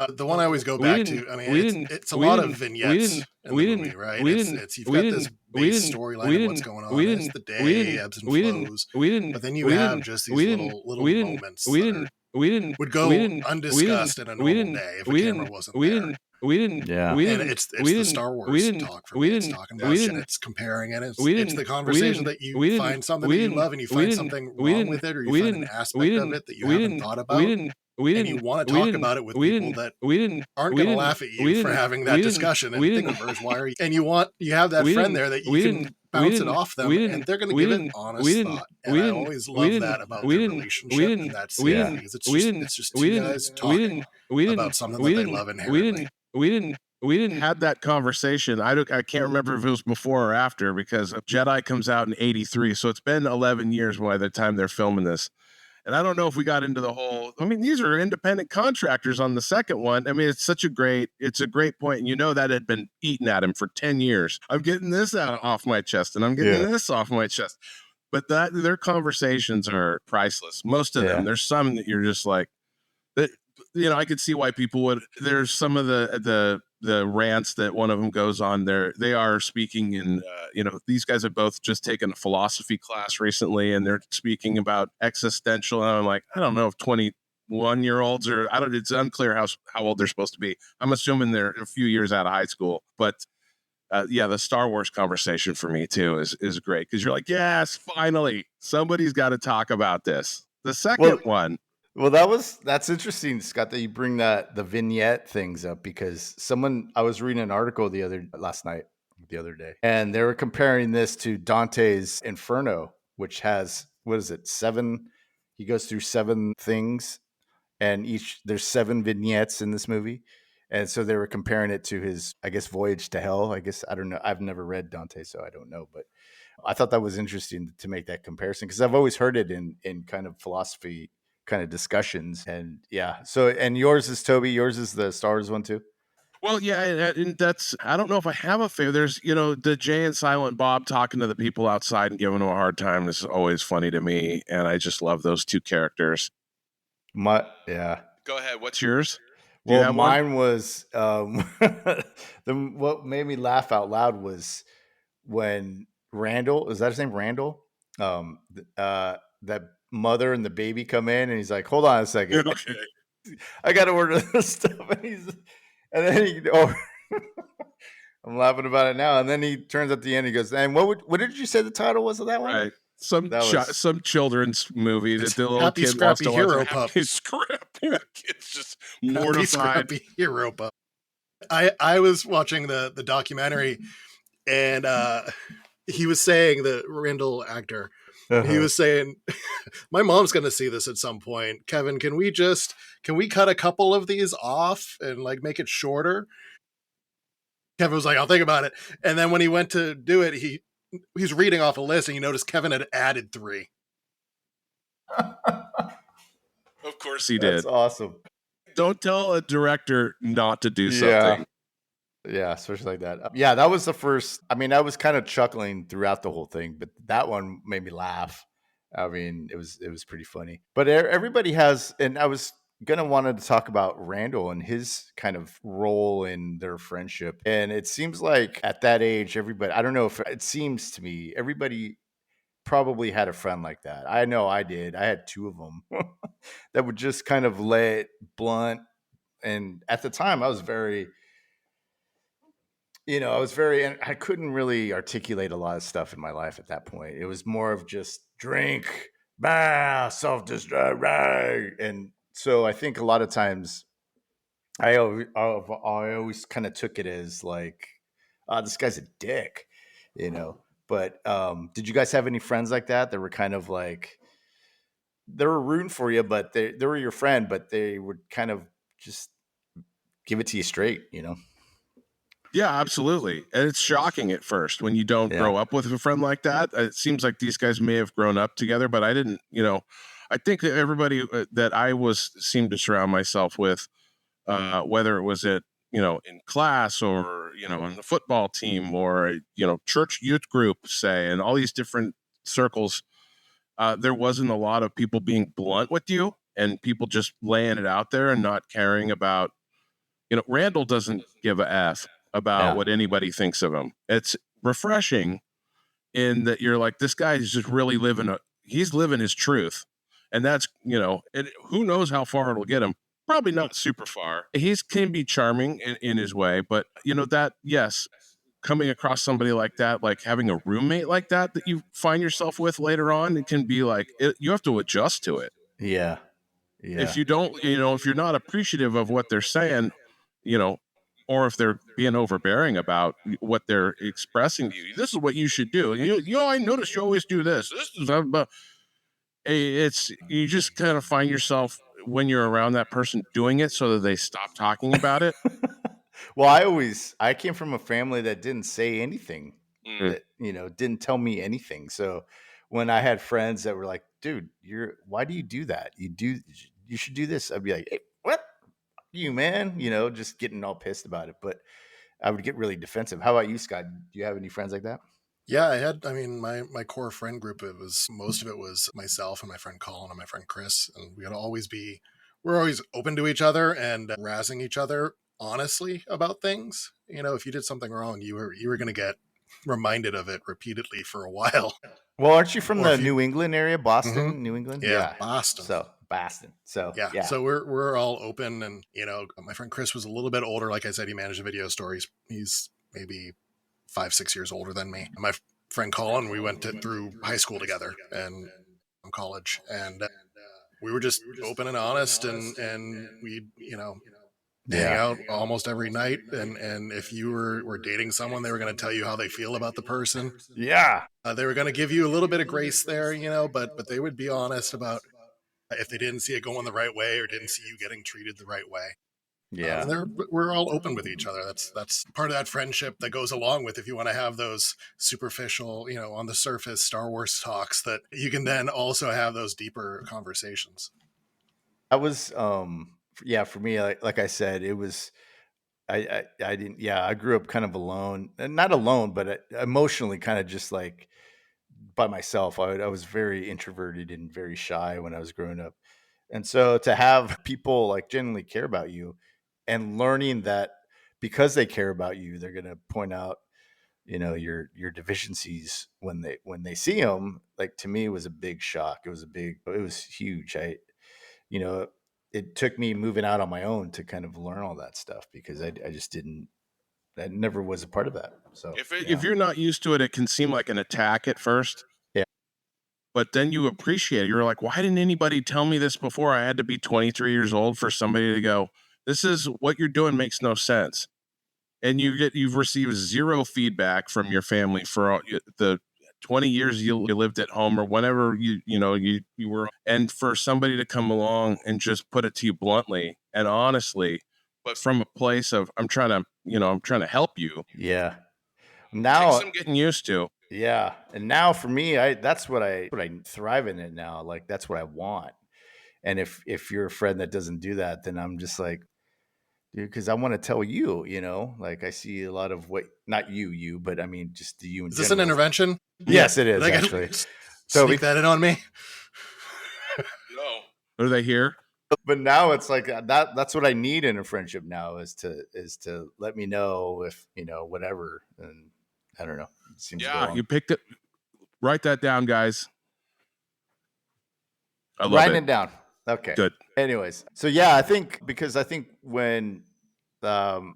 The one I always go back to, I mean, it's a lot of vignettes in the movie, right? It's you've got this base storyline of what's going on. It's the day, ebbs and flows. But then you have just these little moments that would go undiscussed in a normal day if a camera wasn't there. Yeah. And it's the Star Wars talk for me. It's talking about it. It's comparing it. It's the conversation that you find something that you love and you find something wrong with it, or you find an aspect of it that you haven't thought about. And you want to talk about it with people that aren't going to laugh at you for having that discussion and think, why are you? And you have that friend there that you can bounce it off them, and they're going to give it honest thought. And I always love that about their relationship and that scene, because it's just two guys talking about something that they love inherently. We didn't have that conversation. I can't remember if it was before or after, because Jedi comes out in 83, so it's been 11 years by the time they're filming this. And I don't know if we got into the whole, I mean, these are independent contractors on the second one. I mean, it's a great point. And that had been eating at him for 10 years. I'm getting this off my chest and I'm getting this off my chest. But their conversations are priceless. Most of them. There's some that you're just like, that, I could see why people would, there's some of the rants that one of them goes on there. They are speaking in, these guys have both just taken a philosophy class recently and they're speaking about existential. And I'm like, I don't know if 21-year-olds it's unclear how old they're supposed to be. I'm assuming they're a few years out of high school, but the Star Wars conversation for me too is great. Cause you're like, yes, finally somebody's got to talk about this. The second one. Well, that's interesting, Scott, that you bring the vignette things up, because I was reading an article the other day, and they were comparing this to Dante's Inferno, which has, 7? He goes through 7 things and there's 7 vignettes in this movie. And so they were comparing it to his, I guess, voyage to hell. I guess, I don't know. I've never read Dante, so I don't know. But I thought that was interesting to make that comparison because I've always heard it in kind of philosophy kind of discussions. And yeah. So, and yours is Toby. Yours is the Star Wars one too. Well, yeah, and that's, I don't know if I have a favorite. There's, the Jay and Silent Bob talking to the people outside and giving them a hard time is always funny to me, and I just love those two characters. Yeah. Go ahead. What's yours? Well, mine was what made me laugh out loud was when Randall, is that his name, Randall? That mother and the baby come in, and he's like, "Hold on a second, Okay. I got to order this stuff." And then he, I'm laughing about it now. And then he turns at the end, he goes, "And what did you say the title was of that one?" Right. Some children's movie that the little Happy kid wants Scrappy to Hero watch. Pup. Happy Scrappy. That kid's just Happy mortified. Scrappy Hero Pup. I was watching the documentary, and he was saying, the Randall actor, he was saying, my mom's going to see this at some point. Kevin, can we cut a couple of these off and like make it shorter? Kevin was like, I'll think about it. And then when he went to do it, he's reading off a list, and you notice Kevin had added 3. Of course he did. That's awesome. Don't tell a director not to do something. Yeah, especially like that. Yeah, that was the first. I mean, I was kind of chuckling throughout the whole thing, but that one made me laugh. I mean, it was pretty funny. But everybody has, and I was wanted to talk about Randall and his kind of role in their friendship. And it seems like at that age, everybody, I don't know if it seems to me, everybody probably had a friend like that. I know I did. I had 2 of them that would just kind of lay it blunt. And at the time, I was very, I couldn't really articulate a lot of stuff in my life at that point. It was more of just drink, self-destruct, right? And so I think a lot of times I always kind of took it as like, this guy's a dick, But did you guys have any friends like that were kind of like, they were rooting for you, but they were your friend, but they would kind of just give it to you straight, Yeah, absolutely. And it's shocking at first when you don't grow up with a friend like that. It seems like these guys may have grown up together, but I didn't, I think that everybody that I seemed to surround myself with, whether it was in class or, on the football team or, church youth group, say, and all these different circles, there wasn't a lot of people being blunt with you and people just laying it out there and not caring about, Randall doesn't give a F about what anybody thinks of him. It's refreshing in that you're like, this guy is just really he's living his truth. And that's, and who knows how far it'll get him. Probably not super far. He can be charming in his way, but yes, coming across somebody like that, like having a roommate like that you find yourself with later on, it can be like, you have to adjust to it. Yeah. If you don't, if you're not appreciative of what they're saying, or if they're being overbearing about what they're expressing to you, this is what you should do. I noticed you always do this. You just kind of find yourself when you're around that person doing it so that they stop talking about it. Well, I came from a family that didn't say anything, that, didn't tell me anything. So when I had friends that were like, dude, why do you do that? You should do this. I'd be like, hey, what? You, man, just getting all pissed about it. But I would get really defensive. How about you, Scott? Do you have any friends like that? Yeah, my core friend group, most of it was myself and my friend Colin and my friend Chris. And we're always open to each other and razzing each other honestly about things. If you did something wrong, you were going to get reminded of it repeatedly for a while. Well, aren't you from the New England area, Boston, New England? Yeah, Boston. So Boston. So yeah. So we're all open, and my friend Chris was a little bit older. Like I said, he managed a video store. He's maybe 5-6 years older than me. My friend Colin, we went through high school together and college, and we were just open and honest, and we hang out almost every night. And if you were dating someone, they were going to tell you how they feel about the person. Yeah. They were going to give you a little bit of grace there, but they would be honest about if they didn't see it going the right way or didn't see you getting treated the right way. Yeah. We're all open with each other. That's part of that friendship that goes along with if you want to have those superficial, on the surface Star Wars talks, that you can then also have those deeper conversations. That was yeah, for me, like I said, it was I didn't, yeah, I grew up kind of alone, and not alone, but emotionally kind of just like by myself. I was very introverted and very shy when I was growing up. And so to have people like genuinely care about you and learning that because they care about you, they're going to point out, your deficiencies when they see them, like to me was a big shock. It was huge. You know, it took me moving out on my own to kind of learn all that stuff because I just didn't, I never was a part of that. So If you're not used to it, it can seem like an attack at first. Yeah. But then you appreciate it. You're like, why didn't anybody tell me this before? I had to be 23 years old for somebody to go, this is what you're doing makes no sense. And you've received zero feedback from your family for the 20 years you lived at home or whenever you were, and for somebody to come along and just put it to you bluntly and honestly, but from a place of I'm trying to help you. Yeah. Takes Now, some getting used to. yeah, and now for me, that's what I thrive in it now. Like that's what I want. And if you're a friend that doesn't do that, then I'm just like, dude, because I want to tell you, like I see a lot of what, not you, but I mean just the you in Is this an general. intervention? Yes, it is Did I actually. Toby, sneak that in on me. No. Are they here? But now it's like that's what I need in a friendship now is to let me know if, whatever. And I don't know. It seems to go Yeah, on. you picked it. Write that down, guys. I love Writing it. it down. Okay. Good. Anyways, so yeah, I think when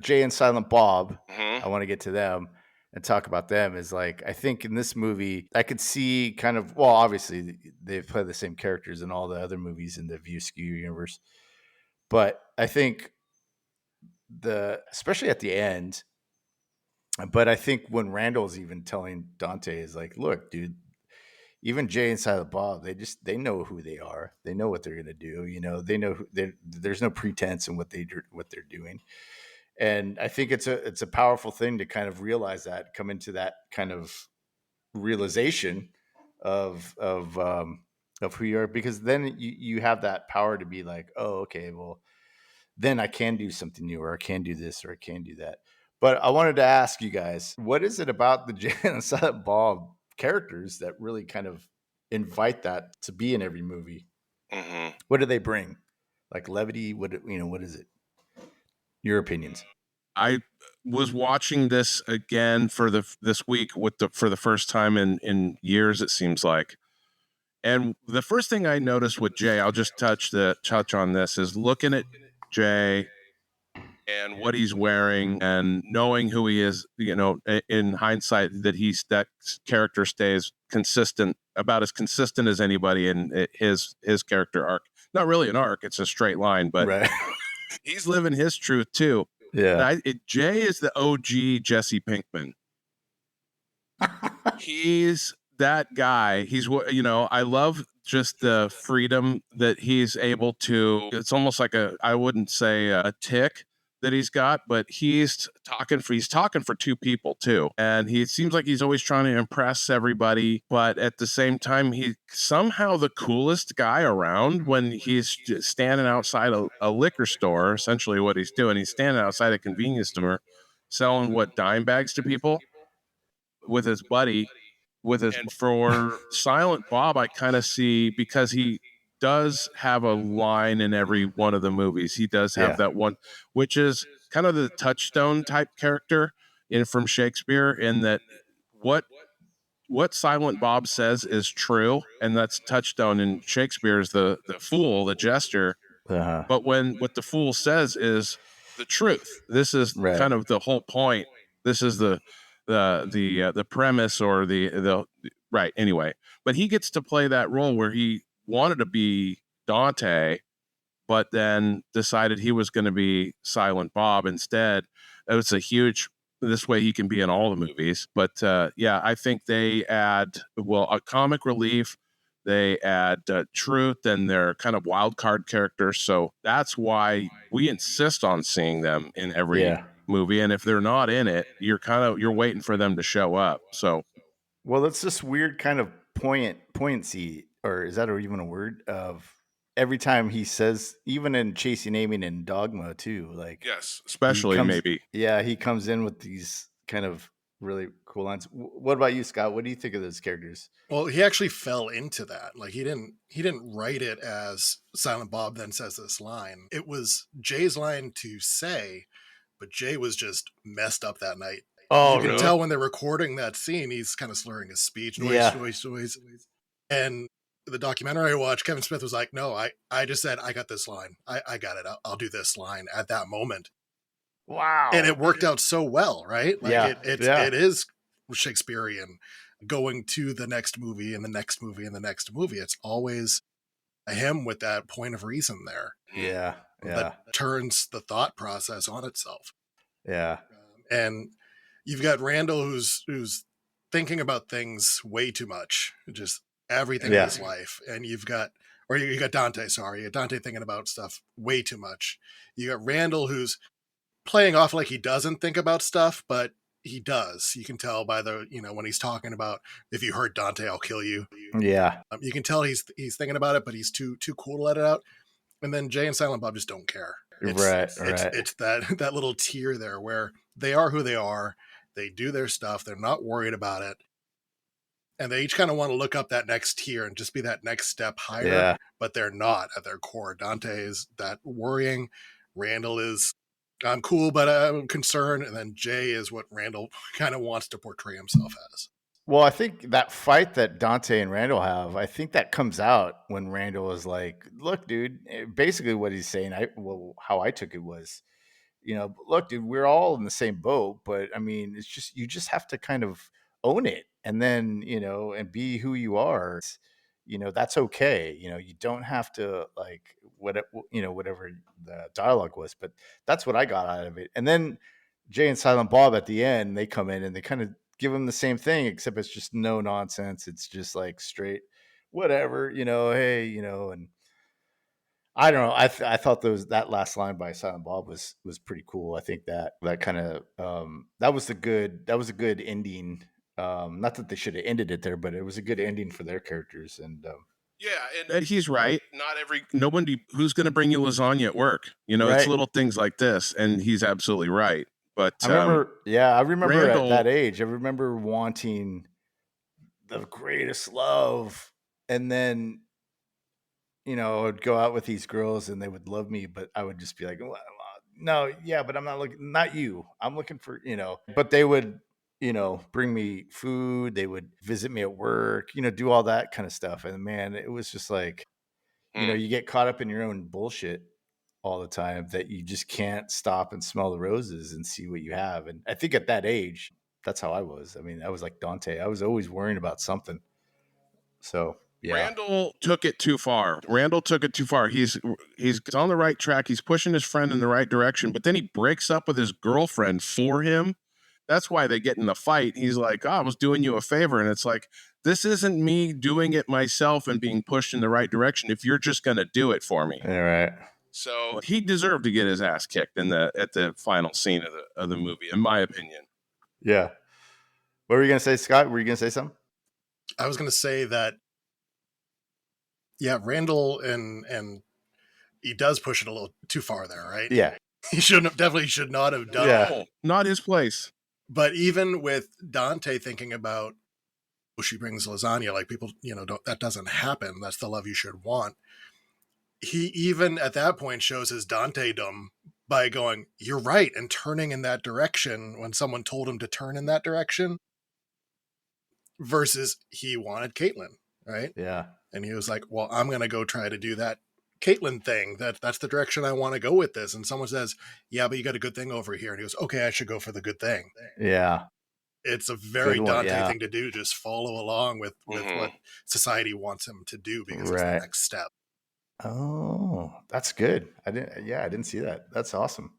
Jay and Silent Bob, I want to get to them and talk about them, is like I think in this movie I could see kind of, well, obviously they play the same characters in all the other movies in the View Askew universe, but I think especially at the end, but I think when Randall's even telling Dante is like, look, dude, even Jay and Silent Bob, they know who they are. They know what they're gonna do. They know there's no pretense in what they're doing. And I think it's a powerful thing to kind of realize that, come into that kind of realization of who you are, because then you have that power to be like, oh, okay, well, then I can do something new, or I can do this, or I can do that. But I wanted to ask you guys, what is it about the Jay and Silent Bob characters that really kind of invite that to be in every movie? Mm-hmm. What do they bring? Like levity? What is it? Your opinions? I was watching this again this week for the first time in years, it seems like. And the first thing I noticed with Jay, I'll just touch on this, is looking at Jay and what he's wearing and knowing who he is, in hindsight, that character stays consistent, about as consistent as anybody in his character arc. Not really an arc, it's a straight line, but right. He's living his truth too. Yeah. Jay is the OG Jesse Pinkman. He's that guy. He's I love just the freedom that he's able to. It's almost like I wouldn't say a tick that he's got, but he's talking for two people too. And he seems like he's always trying to impress everybody, but at the same time, he's somehow the coolest guy around when he's standing outside a liquor store. Essentially what he's doing, he's standing outside a convenience store selling dime bags to people with his buddy. And for Silent Bob, I kind of see, because he does have a line in every one of the movies. He does have that one, which is kind of the touchstone type character from Shakespeare, in that what Silent Bob says is true, and that's touchstone in Shakespeare is the fool, the jester. Uh-huh. But what the fool says is the truth. This is kind of the whole point. This is the premise, or the right. Anyway, but he gets to play that role where he wanted to be Dante, but then decided he was going to be Silent Bob instead. It was a huge. This way he can be in all the movies. But yeah, I think they add a comic relief. They add truth, and they're kind of wild card characters. So that's why we insist on seeing them in every movie. And if they're not in it, you're waiting for them to show up. So, well, it's this weird kind of poignancy, or is that even a word? Of every time he says, even in Chasing Amy and Dogma too, like yes, he especially comes, maybe. yeah, he comes in with these kind of really cool lines. What about you, Scott? What do you think of those characters? Well, he actually fell into that. Like he didn't write it as Silent Bob then says this line. It was Jay's line to say, but Jay was just messed up that night. Oh, you can really? tell when they're recording that scene, he's kind of slurring his speech, noise. And the documentary I watched, Kevin Smith was like, "No, I just said I got this line. I got it. I'll do this line at that moment." Wow. And it worked out so well, right? Like Yeah. it is Shakespearean, going to the next movie and the next movie and the next movie. It's always a him with that point of reason there. Yeah. That turns the thought process on itself. Yeah. And you've got Randall who's thinking about things way too much, just everything in his life. And you got Dante, sorry. You got Dante thinking about stuff way too much. You got Randall who's playing off like he doesn't think about stuff, but he does. You can tell by the, when he's talking about, if you hurt Dante, I'll kill you. Yeah. You can tell he's thinking about it, but he's too cool to let it out. And then Jay and Silent Bob just don't care. It's that little tier there where they are who they are. They do their stuff. They're not worried about it. And they each kind of want to look up that next tier and just be that next step higher, but they're not at their core. Dante is that worrying. Randall is, I'm cool, but I'm concerned. And then Jay is what Randall kind of wants to portray himself as. Well, I think that fight that Dante and Randall have, I think that comes out when Randall is like, "Look, dude." Basically, what he's saying, how I took it was, look, dude, we're all in the same boat, but I mean, it's just you just have to kind of own it, and then and be who you are. That's okay. You don't have to like whatever the dialogue was, but that's what I got out of it. And then Jay and Silent Bob at the end, they come in and they kind of give him the same thing, except it's just no nonsense. It's just like straight, whatever, hey, and I don't know. I thought that last line by Silent Bob was pretty cool. I think that kind of that was a good ending. Not that they should have ended it there, but it was a good ending for their characters. And yeah, and he's right. Nobody who's going to bring you lasagna at work. It's little things like this, and he's absolutely right. But I remember Randall, at that age, I remember wanting the greatest love, and then I'd go out with these girls and they would love me, but I would just be like, well, no, yeah, but I'm not looking, not you. I'm looking for, but they would, bring me food. They would visit me at work, do all that kind of stuff. And man, it was just like, you get caught up in your own bullshit all the time that you just can't stop and smell the roses and see what you have. And I think at that age, that's how I was. I mean, I was like Dante. I was always worrying about something. So yeah. Randall took it too far. He's on the right track. He's pushing his friend in the right direction, but then he breaks up with his girlfriend for him. That's why they get in the fight. He's like, I was doing you a favor. And it's like, this isn't me doing it myself and being pushed in the right direction if you're just going to do it for me. All right. So he deserved to get his ass kicked at the final scene of the movie, in my opinion. Yeah. What were you going to say, Scott? Were you going to say something? I was going to say that, yeah, Randall and he does push it a little too far there, right? Yeah. He should not have done that. Not his place. But even with Dante thinking about, she brings lasagna, like people, that doesn't happen. That's the love you should want. He even at that point shows his Dante-dom by going, you're right, and turning in that direction when someone told him to turn in that direction, versus he wanted Caitlin, right? Yeah. And he was like, well, I'm going to go try to do that Caitlin thing. That's the direction I want to go with this. And someone says, yeah, but you got a good thing over here. And he goes, okay, I should go for the good thing. Yeah. It's a very Dante thing to do. Just follow along with what society wants him to do, because it's the next step. Oh, that's good. I didn't see that. That's awesome.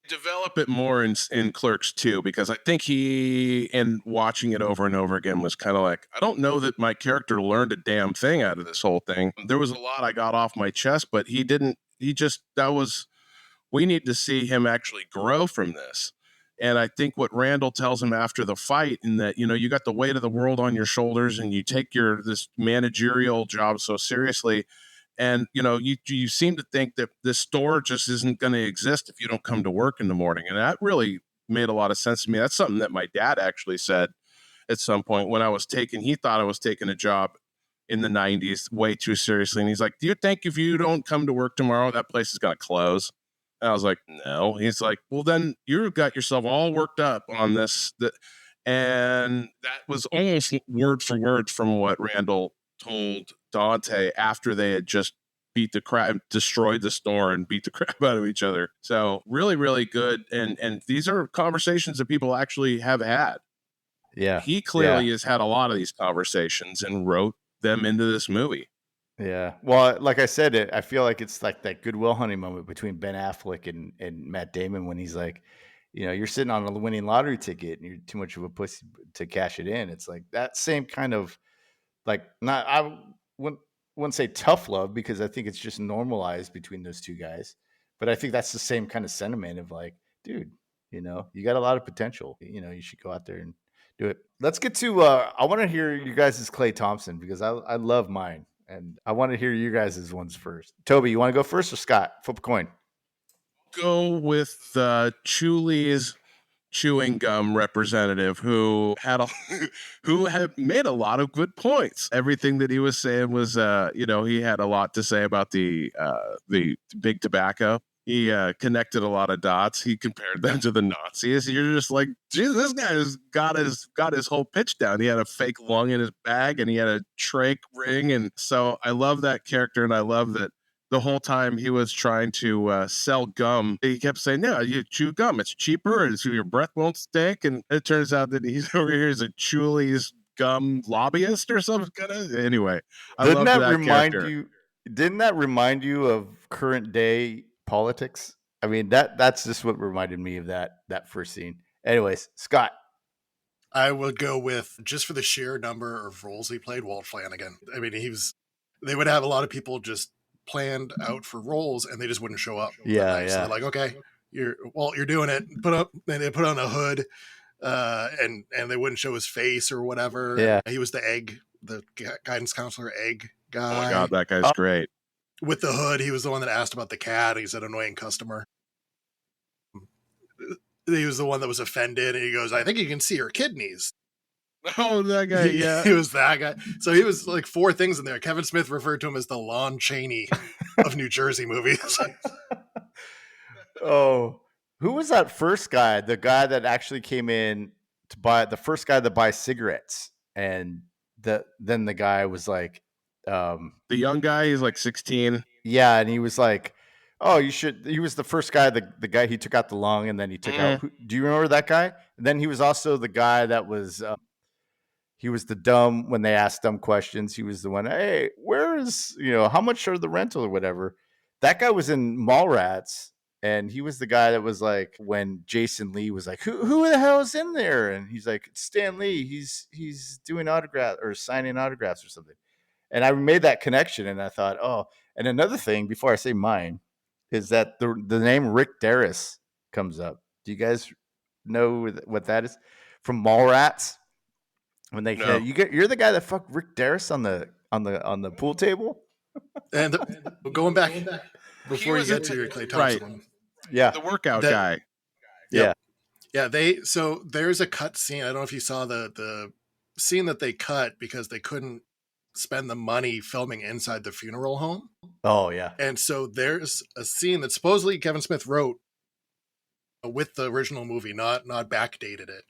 Develop it more in Clerks 2, because I think he, and watching it over and over again, was kind of like, I don't know that my character learned a damn thing out of this whole thing. There was a lot I got off my chest, but he didn't. We need to see him actually grow from this. And I think what Randall tells him after the fight, in that, you got the weight of the world on your shoulders and you take this managerial job so seriously. And, you seem to think that this store just isn't going to exist if you don't come to work in the morning. And that really made a lot of sense to me. That's something that my dad actually said at some point when he thought I was taking a job in the 90s way too seriously. And he's like, do you think if you don't come to work tomorrow, that place is going to close? And I was like, no. He's like, well, then you've got yourself all worked up on this. And that was almost word for word from what Randall told Dante after they had just destroyed the store and beat the crap out of each other. So really, really good. And these are conversations that people actually have had. Yeah. He clearly has had a lot of these conversations and wrote them into this movie. Yeah. Well, like I said, I feel like it's like that Goodwill Hunting moment between Ben Affleck and Matt Damon when he's like, you're sitting on a winning lottery ticket and you're too much of a pussy to cash it in. It's like that same kind of like, not, I wouldn't say tough love, because I think it's just normalized between those two guys. But I think that's the same kind of sentiment of like, dude, you got a lot of potential. You should go out there and do it. Let's get to, I want to hear you guys' Clay Thompson, because I love mine. And I want to hear you guys' ones first. Toby, you want to go first, or Scott? Flip a coin. Go with Chuli's chewing gum representative, who had made a lot of good points. Everything that he was saying was, he had a lot to say about the big tobacco. He connected a lot of dots. He compared them to the Nazis. You're just like, Jesus, this guy has got his whole pitch down. He had a fake lung in his bag, and he had a trach ring. And so I love that character, and I love that the whole time he was trying to sell gum, he kept saying, "No, you chew gum. It's cheaper, and so your breath won't stink." And it turns out that he's over here as a Chuli's gum lobbyist or something. Anyway, I love that character. Didn't that remind you of current day politics? I mean, that's just what reminded me of that first scene. Anyways, Scott. I would go with, just for the sheer number of roles he played, Walt Flanagan. I mean, they would have a lot of people just planned out for roles and they just wouldn't show up. Yeah. So they're like, okay, you're doing it. They put on a hood, and they wouldn't show his face or whatever. Yeah. He was the guidance counselor egg guy. Oh my God, that guy's great. With the hood, he was the one that asked about the cat. He said, annoying customer. He was the one that was offended, and he goes, I think you can see her kidneys. Oh, that guy, yeah. He was that guy. So he was like 4 things in there. Kevin Smith referred to him as the Lon Chaney of New Jersey movies. Oh, who was that first guy? The guy that actually came in to buy, the first guy that buys cigarettes. And then the guy was like, the young guy, he's like 16. Yeah. And he was like, oh, he was the first guy, the guy, he took out the lung and then he took out, do you remember that guy? And then he was also the guy that was, he was the dumb, when they asked dumb questions, he was the one, hey, where is, how much are the rental or whatever? That guy was in Mallrats, and he was the guy that was like, when Jason Lee was like, who the hell is in there? And he's like, it's Stan Lee. He's doing autograph or signing autographs or something. And I made that connection, and I thought, oh, and another thing before I say mine is that the name Rick Darris comes up. Do you guys know what that is? From Mallrats. When they you're the guy that fucked Rick Darris on the pool table. And going back before you get to your Clay Thompson, right? Yeah, the workout guy. Yeah, So there's a cut scene. I don't know if you saw the scene that they cut because they couldn't spend the money filming inside the funeral home. Oh yeah. And so there's a scene that supposedly Kevin Smith wrote with the original movie, not backdated it,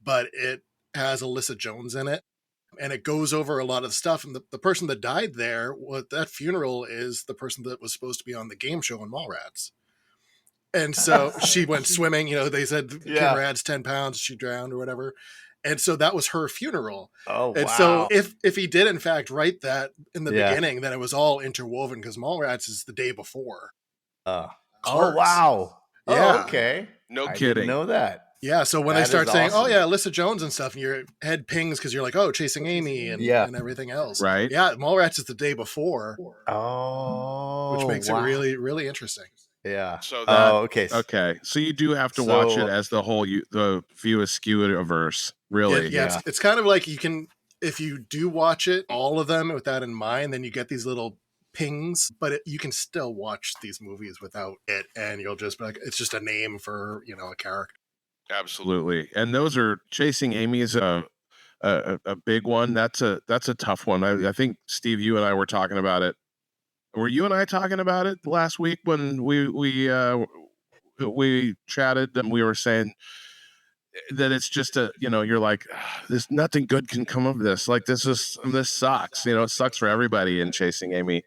but it has Alyssa Jones in it, and it goes over a lot of stuff. And the person that died there, that funeral is the person that was supposed to be on the game show in Mallrats. And so she went swimming. They said Kim adds 10 pounds, she drowned or whatever. And so that was her funeral. Oh, and wow. So if he did in fact write that in the beginning, then it was all interwoven, because Mallrats is the day before. Oh wow. Yeah. Oh, okay. No I kidding. didn't know that. Yeah, so when That they is start saying, "Oh awesome. yeah, Alyssa Jones and stuff," and your head pings because you're like, "Oh, Chasing Amy" and, Yeah. and everything else. Right. Yeah, Mallrats is the day before, Oh, which makes wow. it really, really interesting. Yeah. So that okay. okay. So you do have to watch it as the whole the View Askew-iverse, really. Yeah, it's kind of like you can, if you do watch it, all of them with that in mind, then you get these little pings, but you can still watch these movies without it, and you'll just be like, it's just a name for, a character. Absolutely. And those are Chasing Amy is a big one. That's a tough one. I think Steve, you and I were talking about it. Were you and I talking about it last week when we chatted and we were saying that it's just you're like, there's nothing good can come of this. Like this sucks. It sucks for everybody in Chasing Amy.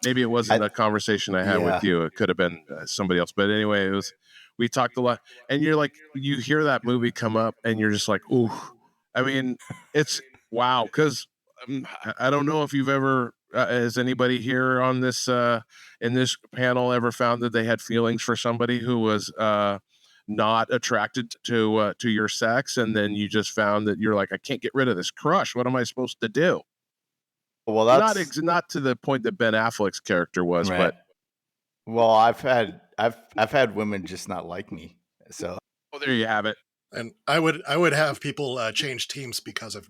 Maybe it wasn't a conversation I had with you. It could have been somebody else. But anyway, we talked a lot, and you're like, you hear that movie come up, and you're just like, ooh. I mean, it's wow. Because I don't know if you've ever, has anybody here on this in this panel ever found that they had feelings for somebody who was not attracted to your sex, and then you just found that you're like, I can't get rid of this crush. What am I supposed to do? Well, that's not to the point that Ben Affleck's character was, right. but well, I've had women just not like me. So, well, there you have it. And I would have people change teams because of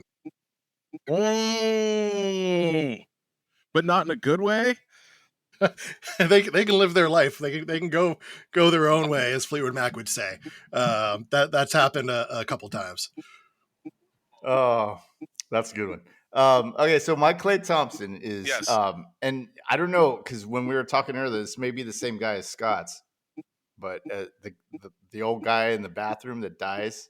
me. But not in a good way. they can live their life. They can go their own way, as Fleetwood Mac would say. That's happened a couple times. Oh, that's a good one. Okay, so my Clay Thompson is, Yes. And I don't know, because when we were talking earlier, this may be the same guy as Scott's, but the old guy in the bathroom that dies,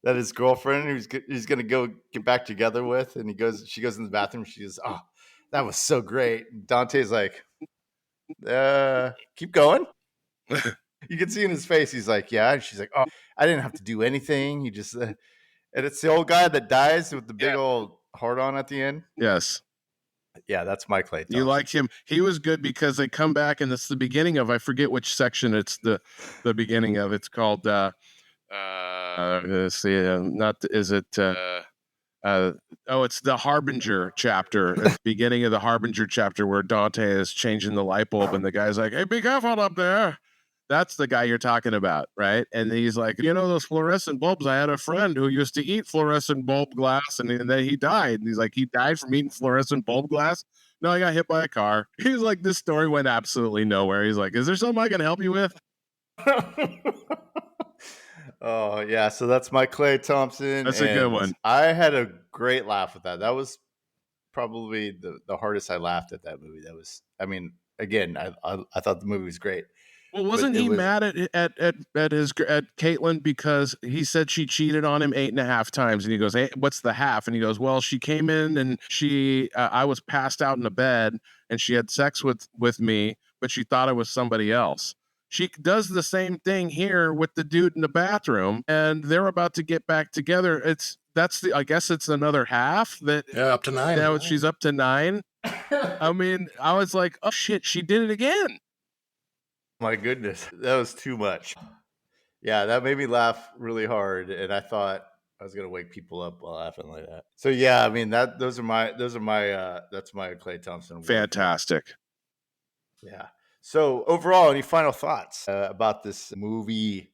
that his girlfriend he's gonna go get back together with, and she goes in the bathroom, she goes, "Oh, that was so great." And Dante's like, keep going. You can see in his face, he's like, yeah. And she's like, "Oh, I didn't have to do anything. He just," and it's the old guy that dies with the big old heart on at the end. Yes. Yeah, that's my Clay Thompson. You liked him. He was good because they come back, and it's the beginning of, I forget which section it's the beginning of. It's called let's see, it's the Harbinger chapter. It's the beginning of the Harbinger chapter where Dante is changing the light bulb, and the guy's like, "Hey, be careful up there." That's the guy you're talking about, right? And he's like, those fluorescent bulbs, I had a friend who used to eat fluorescent bulb glass, and then he died. And he's like, he died from eating fluorescent bulb glass? No, I got hit by a car. He's like, this story went absolutely nowhere. He's like, is there something I can help you with? Oh, yeah. So that's my Clay Thompson. That's a good one. I had a great laugh with that. That was probably the hardest I laughed at that movie. That was, I mean, again, I thought the movie was great. Well, wasn't he mad at Caitlin because he said she cheated on him 8.5 times, and he goes, "Hey, what's the half?" And he goes, "Well, she came in and I was passed out in the bed, and she had sex with me, but she thought I was somebody else." She does the same thing here with the dude in the bathroom, and they're about to get back together. I guess it's another half that up to 9. Now she's up to 9. I mean, I was like, oh shit, she did it again. My goodness, that was too much. Yeah, that made me laugh really hard, and I thought I was gonna wake people up while laughing like that. So yeah, I mean that's my Clay Thompson. Fantastic. Yeah. So overall, any final thoughts about this movie?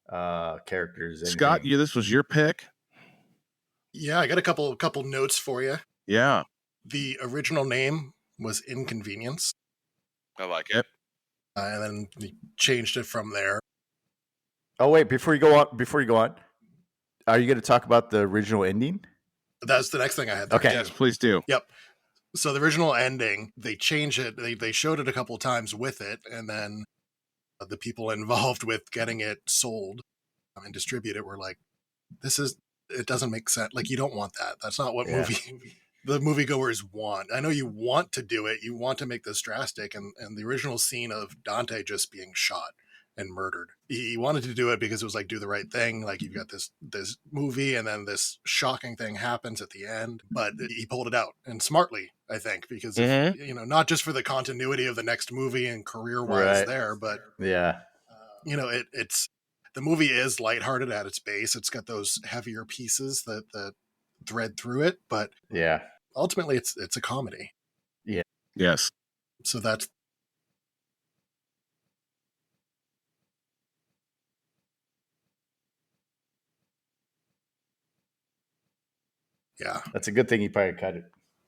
Characters. Anything? Scott, this was your pick. Yeah, I got a couple notes for you. Yeah. The original name was Inconvenience. I like it. And then we changed it from there. Oh wait, before you go on, are you going to talk about the original ending? That's the next thing I had there. Okay, yes, please do. Yep. So the original ending, they changed it. They showed it a couple of times with it, and then the people involved with getting it sold and distributed were like, it doesn't make sense. Like, you don't want that. That's not what the moviegoers want. I know you want to do it. You want to make this drastic, and the original scene of Dante just being shot and murdered. He wanted to do it because it was like do the right thing. Like you've got this movie, and then this shocking thing happens at the end. But he pulled it out, and smartly, I think, because if, not just for the continuity of the next movie and career wise there, but it's the movie is lighthearted at its base. It's got those heavier pieces that thread through it, but ultimately it's a comedy. Yeah. Yes. So that's that's a good thing he probably cut it.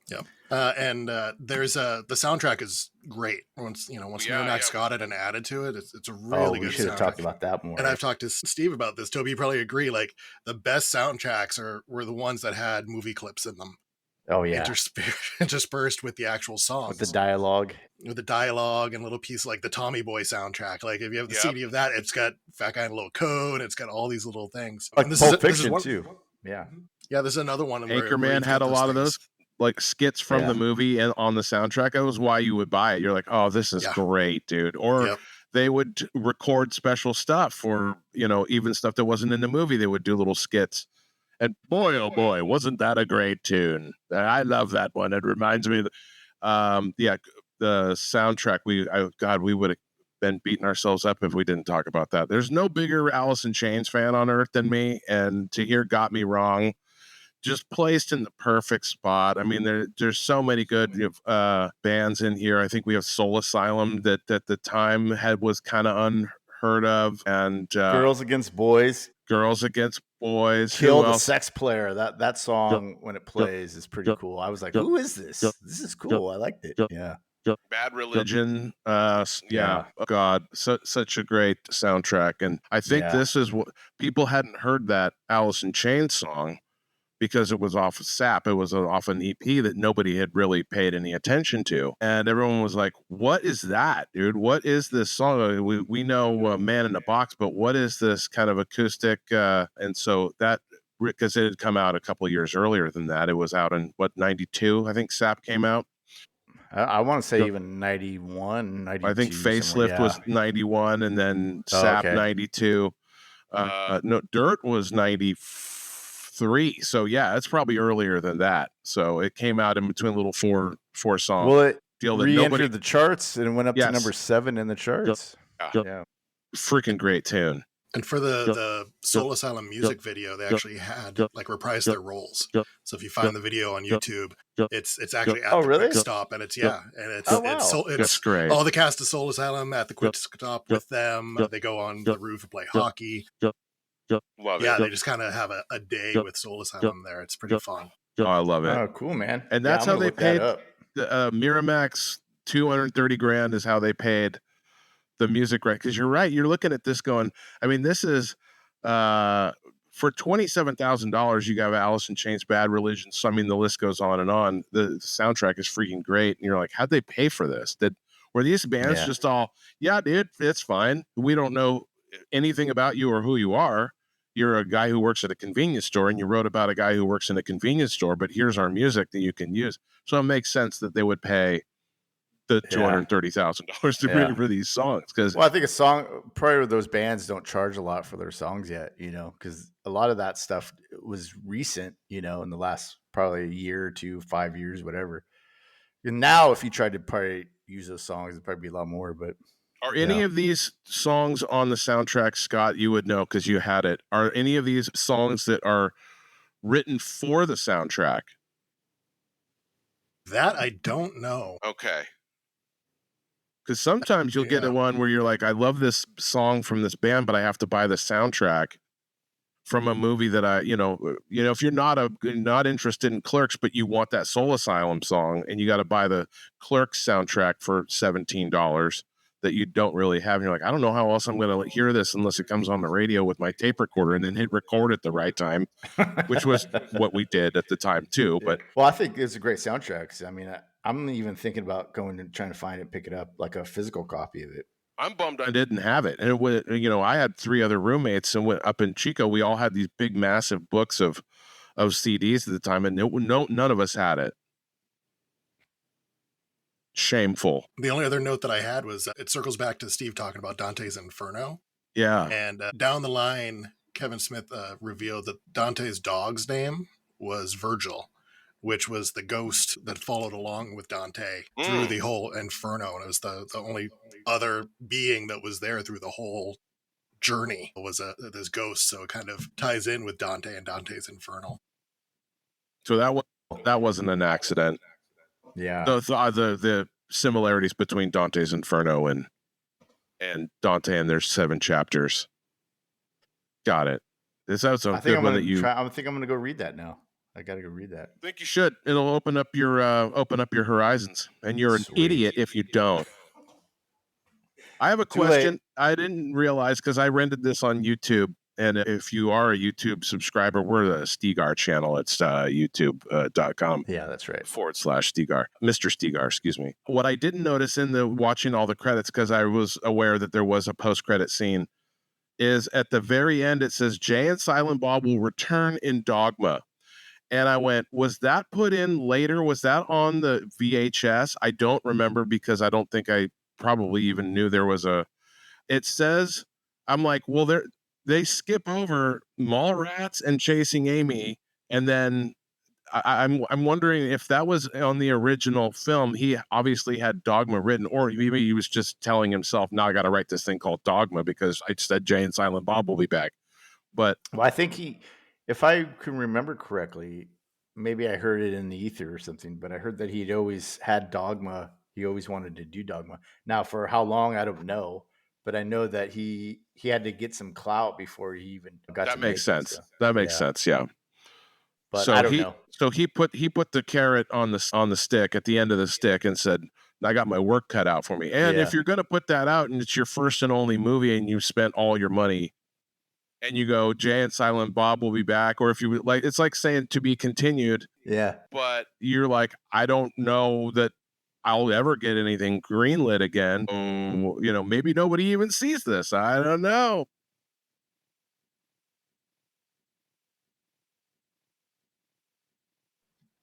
Yeah. And there's the soundtrack is great. Once Miramax got it and added to it, it's a really good soundtrack. We should have talked about that more. And I've talked to Steve about this. Toby, you probably agree. Like the best soundtracks were the ones that had movie clips in them. Oh yeah, interspersed with the actual songs, with the dialogue, and little pieces like the Tommy Boy soundtrack. Like if you have the CD of that, it's got Fat Guy in a Little Coat. It's got all these little things. Like Pulp Fiction too. Yeah. Yeah, there's another one. Anchorman had a lot of those like skits from the movie and on the soundtrack. That was why you would buy it. You're like, oh, this is great, dude. Or they would record special stuff or, even stuff that wasn't in the movie. They would do little skits. And boy, oh boy, wasn't that a great tune? I love that one. It reminds me of the soundtrack. We would have been beating ourselves up if we didn't talk about that. There's no bigger Alice in Chains fan on earth than me. And to hear Got Me Wrong, just placed in the perfect spot. I mean, there's so many good bands in here. I think we have Soul Asylum that at the time was kind of unheard of, and Girls Against Boys. Kill the Sex Player. That song when it plays is pretty cool. I was like, who is this? This is cool. I liked it. Yeah. Bad Religion. Oh God, such a great soundtrack. And I think this is what people hadn't heard, that Alice in Chains song, because it was off of SAP. It was off an EP that nobody had really paid any attention to. And everyone was like, what is that, dude? What is this song? We know Man in a Box, but what is this kind of acoustic? And so that, because it had come out a couple of years earlier than that. It was out in, 92? I think SAP came out. I want to say even 91, 92. I think Facelift was 91, and then SAP 92. No, Dirt was 93. So yeah, it's probably earlier than that. So it came out in between a little four song. Well, it re-entered the charts and went up to number 7 in the charts. Yeah. Freaking great tune. And for the Soul Asylum music video, they actually had reprised their roles. So if you find the video on YouTube, it's actually at the quick stop, and it's it's great. All the cast of Soul Asylum at the quick stop with them. They go on the roof and play hockey. Love it. They just kind of have a day with Soul Asylum there. It's pretty fun. Oh, I love it. Oh, cool, man. And that's how they paid Miramax. $230,000 is how they paid the music right. Because you're right. You're looking at this going, I mean, this is for $27,000, you got Alice in Chains, Bad Religion. So I mean, the list goes on and on. The soundtrack is freaking great. And you're like, how'd they pay for this? Were these bands just all, dude, it's fine. We don't know anything about you or who you are. You're a guy who works at a convenience store, and you wrote about a guy who works in a convenience store, but here's our music that you can use. So it makes sense that they would pay the $230,000 to pay for these songs. Because I think probably those bands don't charge a lot for their songs yet, because a lot of that stuff was recent, in the last probably a year or 2, 5 years, whatever. And now if you tried to probably use those songs, it'd probably be a lot more. But are any of these songs on the soundtrack, Scott, you would know because you had it, are any of these songs that are written for the soundtrack? That I don't know. Okay. Because sometimes you'll get a one where you're like, I love this song from this band, but I have to buy the soundtrack from a movie that if you're not interested in Clerks, but you want that Soul Asylum song, and you got to buy the Clerks soundtrack for $17 that you don't really have. And you're like, I don't know how else I'm going to hear this unless it comes on the radio with my tape recorder and then hit record at the right time, which was what we did at the time too. But I think it's a great soundtrack. I mean, I'm even thinking about going and trying to find it, pick it up, like a physical copy of it. I'm bummed I didn't have it. And it was, I had 3 other roommates, and up in Chico, we all had these big, massive books of CDs at the time, and none of us had it. shameful. The only other note that I had was it circles back to Steve talking about Dante's Inferno. Yeah. And down the line, Kevin Smith revealed that Dante's dog's name was Virgil, which was the ghost that followed along with Dante through the whole Inferno. And it was the only other being that was there through the whole journey was this ghost. So it kind of ties in with Dante and Dante's Inferno. So that wasn't an accident. Yeah. The similarities between Dante's Inferno and Dante and their 7 chapters. Got it. This was a good one that you. I think I'm gonna go read that now. I gotta go read that. I think you should. It'll open up your horizons, and you're an idiot if you don't. I have a question. I didn't realize because I rented this on YouTube, and if you are a YouTube subscriber, we're the Stegar channel. It's youtube.com. Yeah, that's right. /Stegar. Mr. Stegar, excuse me. What I didn't notice in the watching all the credits, because I was aware that there was a post-credit scene, is at the very end, it says Jay and Silent Bob will return in Dogma. And I went, was that put in later? Was that on the VHS? I don't remember because I don't think I probably even knew there was it says, I'm like, well, they skip over Mallrats and Chasing Amy. And then I'm wondering if that was on the original film. He obviously had Dogma written, or maybe he was just telling himself, now I got to write this thing called Dogma because I said Jay and Silent Bob will be back. But I think if I can remember correctly, maybe I heard it in the ether or something, but I heard that he'd always had Dogma. He always wanted to do Dogma. Now, for how long, I don't know, but I know that he had to get some clout before he even got. That makes sense. That makes sense. Yeah. But I don't know. So he put the carrot on the stick at the end of the stick and said, I got my work cut out for me. And if you're going to put that out and it's your first and only movie and you spent all your money and you go, Jay and Silent Bob will be back, or if you like, it's like saying to be continued. Yeah. But you're like, I don't know that I'll ever get anything greenlit again. Maybe nobody even sees this. I don't know.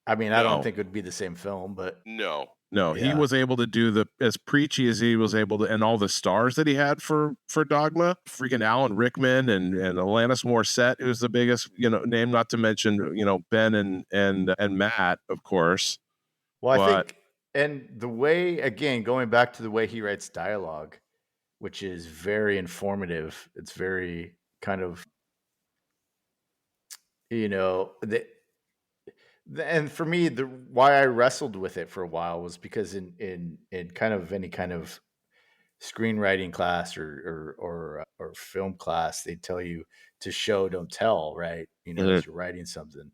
I mean, I don't think it would be the same film, but no, he was able to do as preachy as he was able to, and all the stars that he had for Dogma, freaking Alan Rickman and Alanis Morissette, who's the biggest, name, not to mention, Ben and Matt, of course. Well, I think, and the way, again, going back to the way he writes dialogue, which is very informative. It's very kind of, and for me, why I wrestled with it for a while was because in kind of any kind of screenwriting class or film class, they tell you to show, don't tell, right? As you're writing something.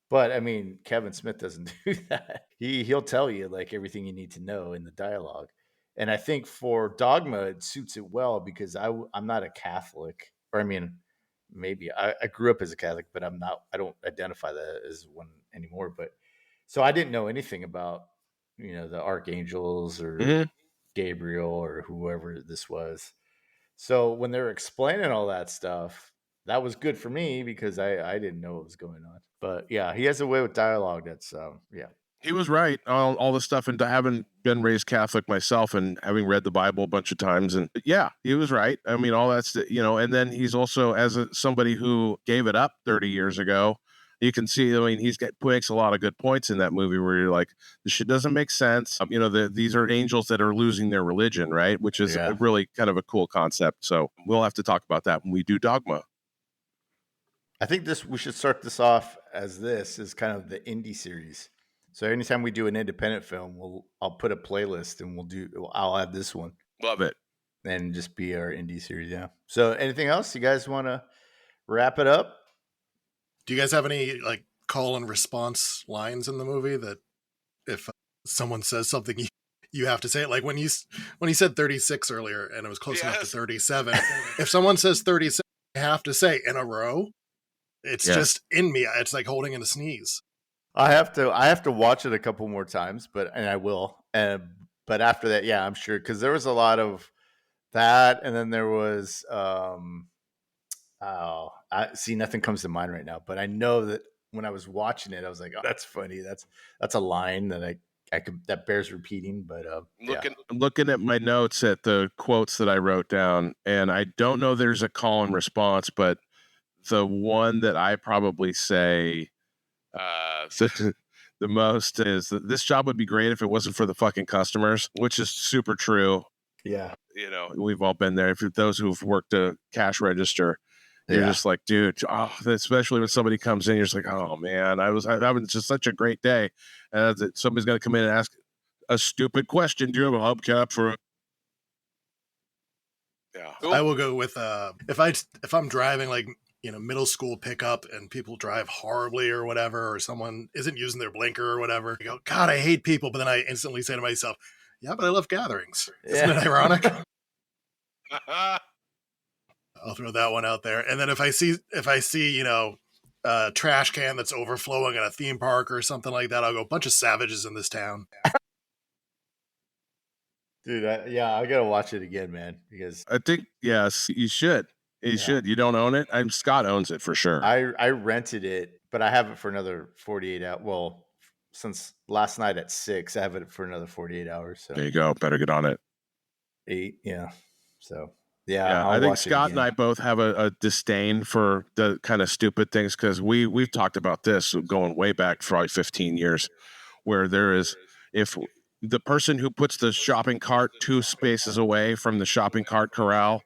But I mean, Kevin Smith doesn't do that. He'll tell you like everything you need to know in the dialogue. And I think for Dogma, it suits it well because I'm not a Catholic, or I mean, maybe I grew up as a Catholic, but I don't identify that as one anymore. But so I didn't know anything about, the archangels or Gabriel or whoever this was. So when they were explaining all that stuff, that was good for me because I didn't know what was going on. But yeah, he has a way with dialogue that's yeah. He was right. All the stuff, and having been raised Catholic myself and having read the Bible a bunch of times, and yeah, he was right. I mean, all that's and then he's also somebody who gave it up 30 years ago. You can see, I mean, makes a lot of good points in that movie where you're like, this shit doesn't make sense. These are angels that are losing their religion, right? Which is really kind of a cool concept. So we'll have to talk about that when we do Dogma. I think we should start this off as kind of the indie series. So anytime we do an independent film, I'll put a playlist and I'll add this one. Love it. And just be our indie series. Yeah. So anything else you guys want to wrap it up? Do you guys have any like call and response lines in the movie that if someone says something, you have to say it? Like when he said 36 earlier and it was close enough to 37. If someone says 37, I have to say in a row. It's just in me. It's like holding in a sneeze. I have to watch it a couple more times, and I will. But after that, yeah, I'm sure, because there was a lot of that, and then there was nothing comes to mind right now. But I know that when I was watching it, I was like, oh, that's funny. That's a line that that bears repeating, but looking at my notes at the quotes that I wrote down, and I don't know there's a call and response, but the one that I probably say the most is that this job would be great if it wasn't for the fucking customers, which is super true. Yeah. You know, we've all been there. For those who've worked a cash register, you're just like, dude, especially when somebody comes in, you're just like, oh man, I was having just such a great day. And somebody's going to come in and ask a stupid question. Do you have a hubcap for it? Yeah. I will go with if I'm driving like, you know, middle school pickup and people drive horribly or whatever, or someone isn't using their blinker or whatever, I go, God, I hate people. But then I instantly say to myself, yeah, but I love gatherings. Isn't it ironic? I'll throw that one out there. And then if I see, you know, a trash can that's overflowing at a theme park or something like that, I'll go, bunch of savages in this town. Dude, I gotta watch it again, man, because I think, yes, you should. You should. You don't own it? Scott owns it for sure. I rented it, but I have it for another 48 hours. Well, since last night at 6, I have it for another 48 hours. So there you go. Better get on it. 8, yeah. So yeah, I think Scott and I both have a disdain for the kind of stupid things, because we've talked about this going way back for probably 15 years, where there is, if the person who puts the shopping cart 2 spaces away from the shopping cart corral,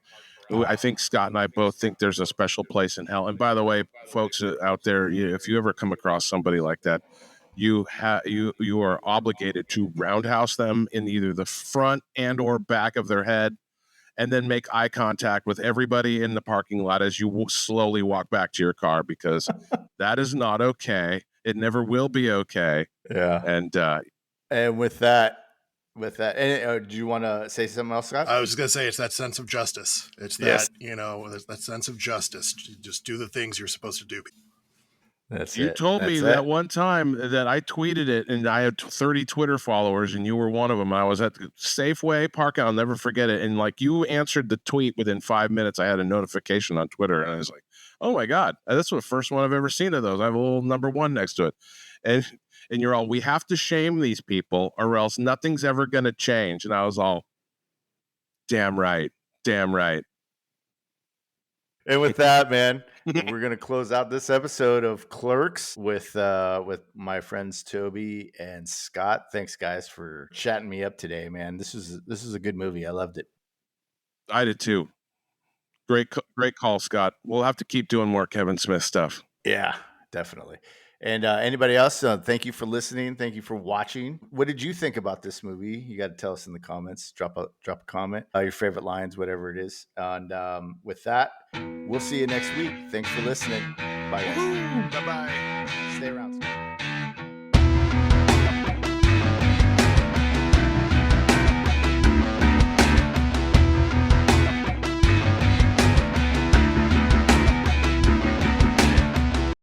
I think Scott and I both think there's a special place in hell. And by the way, folks out there, if you ever come across somebody like that, you are obligated to roundhouse them in either the front and or back of their head, and then make eye contact with everybody in the parking lot as you slowly walk back to your car, because that is not okay. It never will be okay. Yeah. And with that, do you want to say something else, Scott? I was going to say, it's that sense of justice. It's that, you know, that sense of justice. Just do the things you're supposed to do. You told me that one time that I tweeted it, and I had 30 Twitter followers, and you were one of them. I was at the Safeway parking. I'll never forget it. And like, you answered the tweet within 5 minutes. I had a notification on Twitter, and I was like, oh my God, that's the first one I've ever seen of those. I have a little number 1 next to it. And you're all, we have to shame these people or else nothing's ever going to change. And I was all, damn right. Damn right. And with that, man, we're going to close out this episode of Clerks with my friends Toby and Scott. Thanks, guys, for chatting me up today, man. This is a good movie. I loved it. I did too. Great call, Scott. We'll have to keep doing more Kevin Smith stuff. Yeah, definitely. And anybody else, thank you for listening. Thank you for watching. What did you think about this movie? You got to tell us in the comments. Drop a comment. Your favorite lines, whatever it is. And with that, we'll see you next week. Thanks for listening. Bye, guys. Bye-bye. Stay around.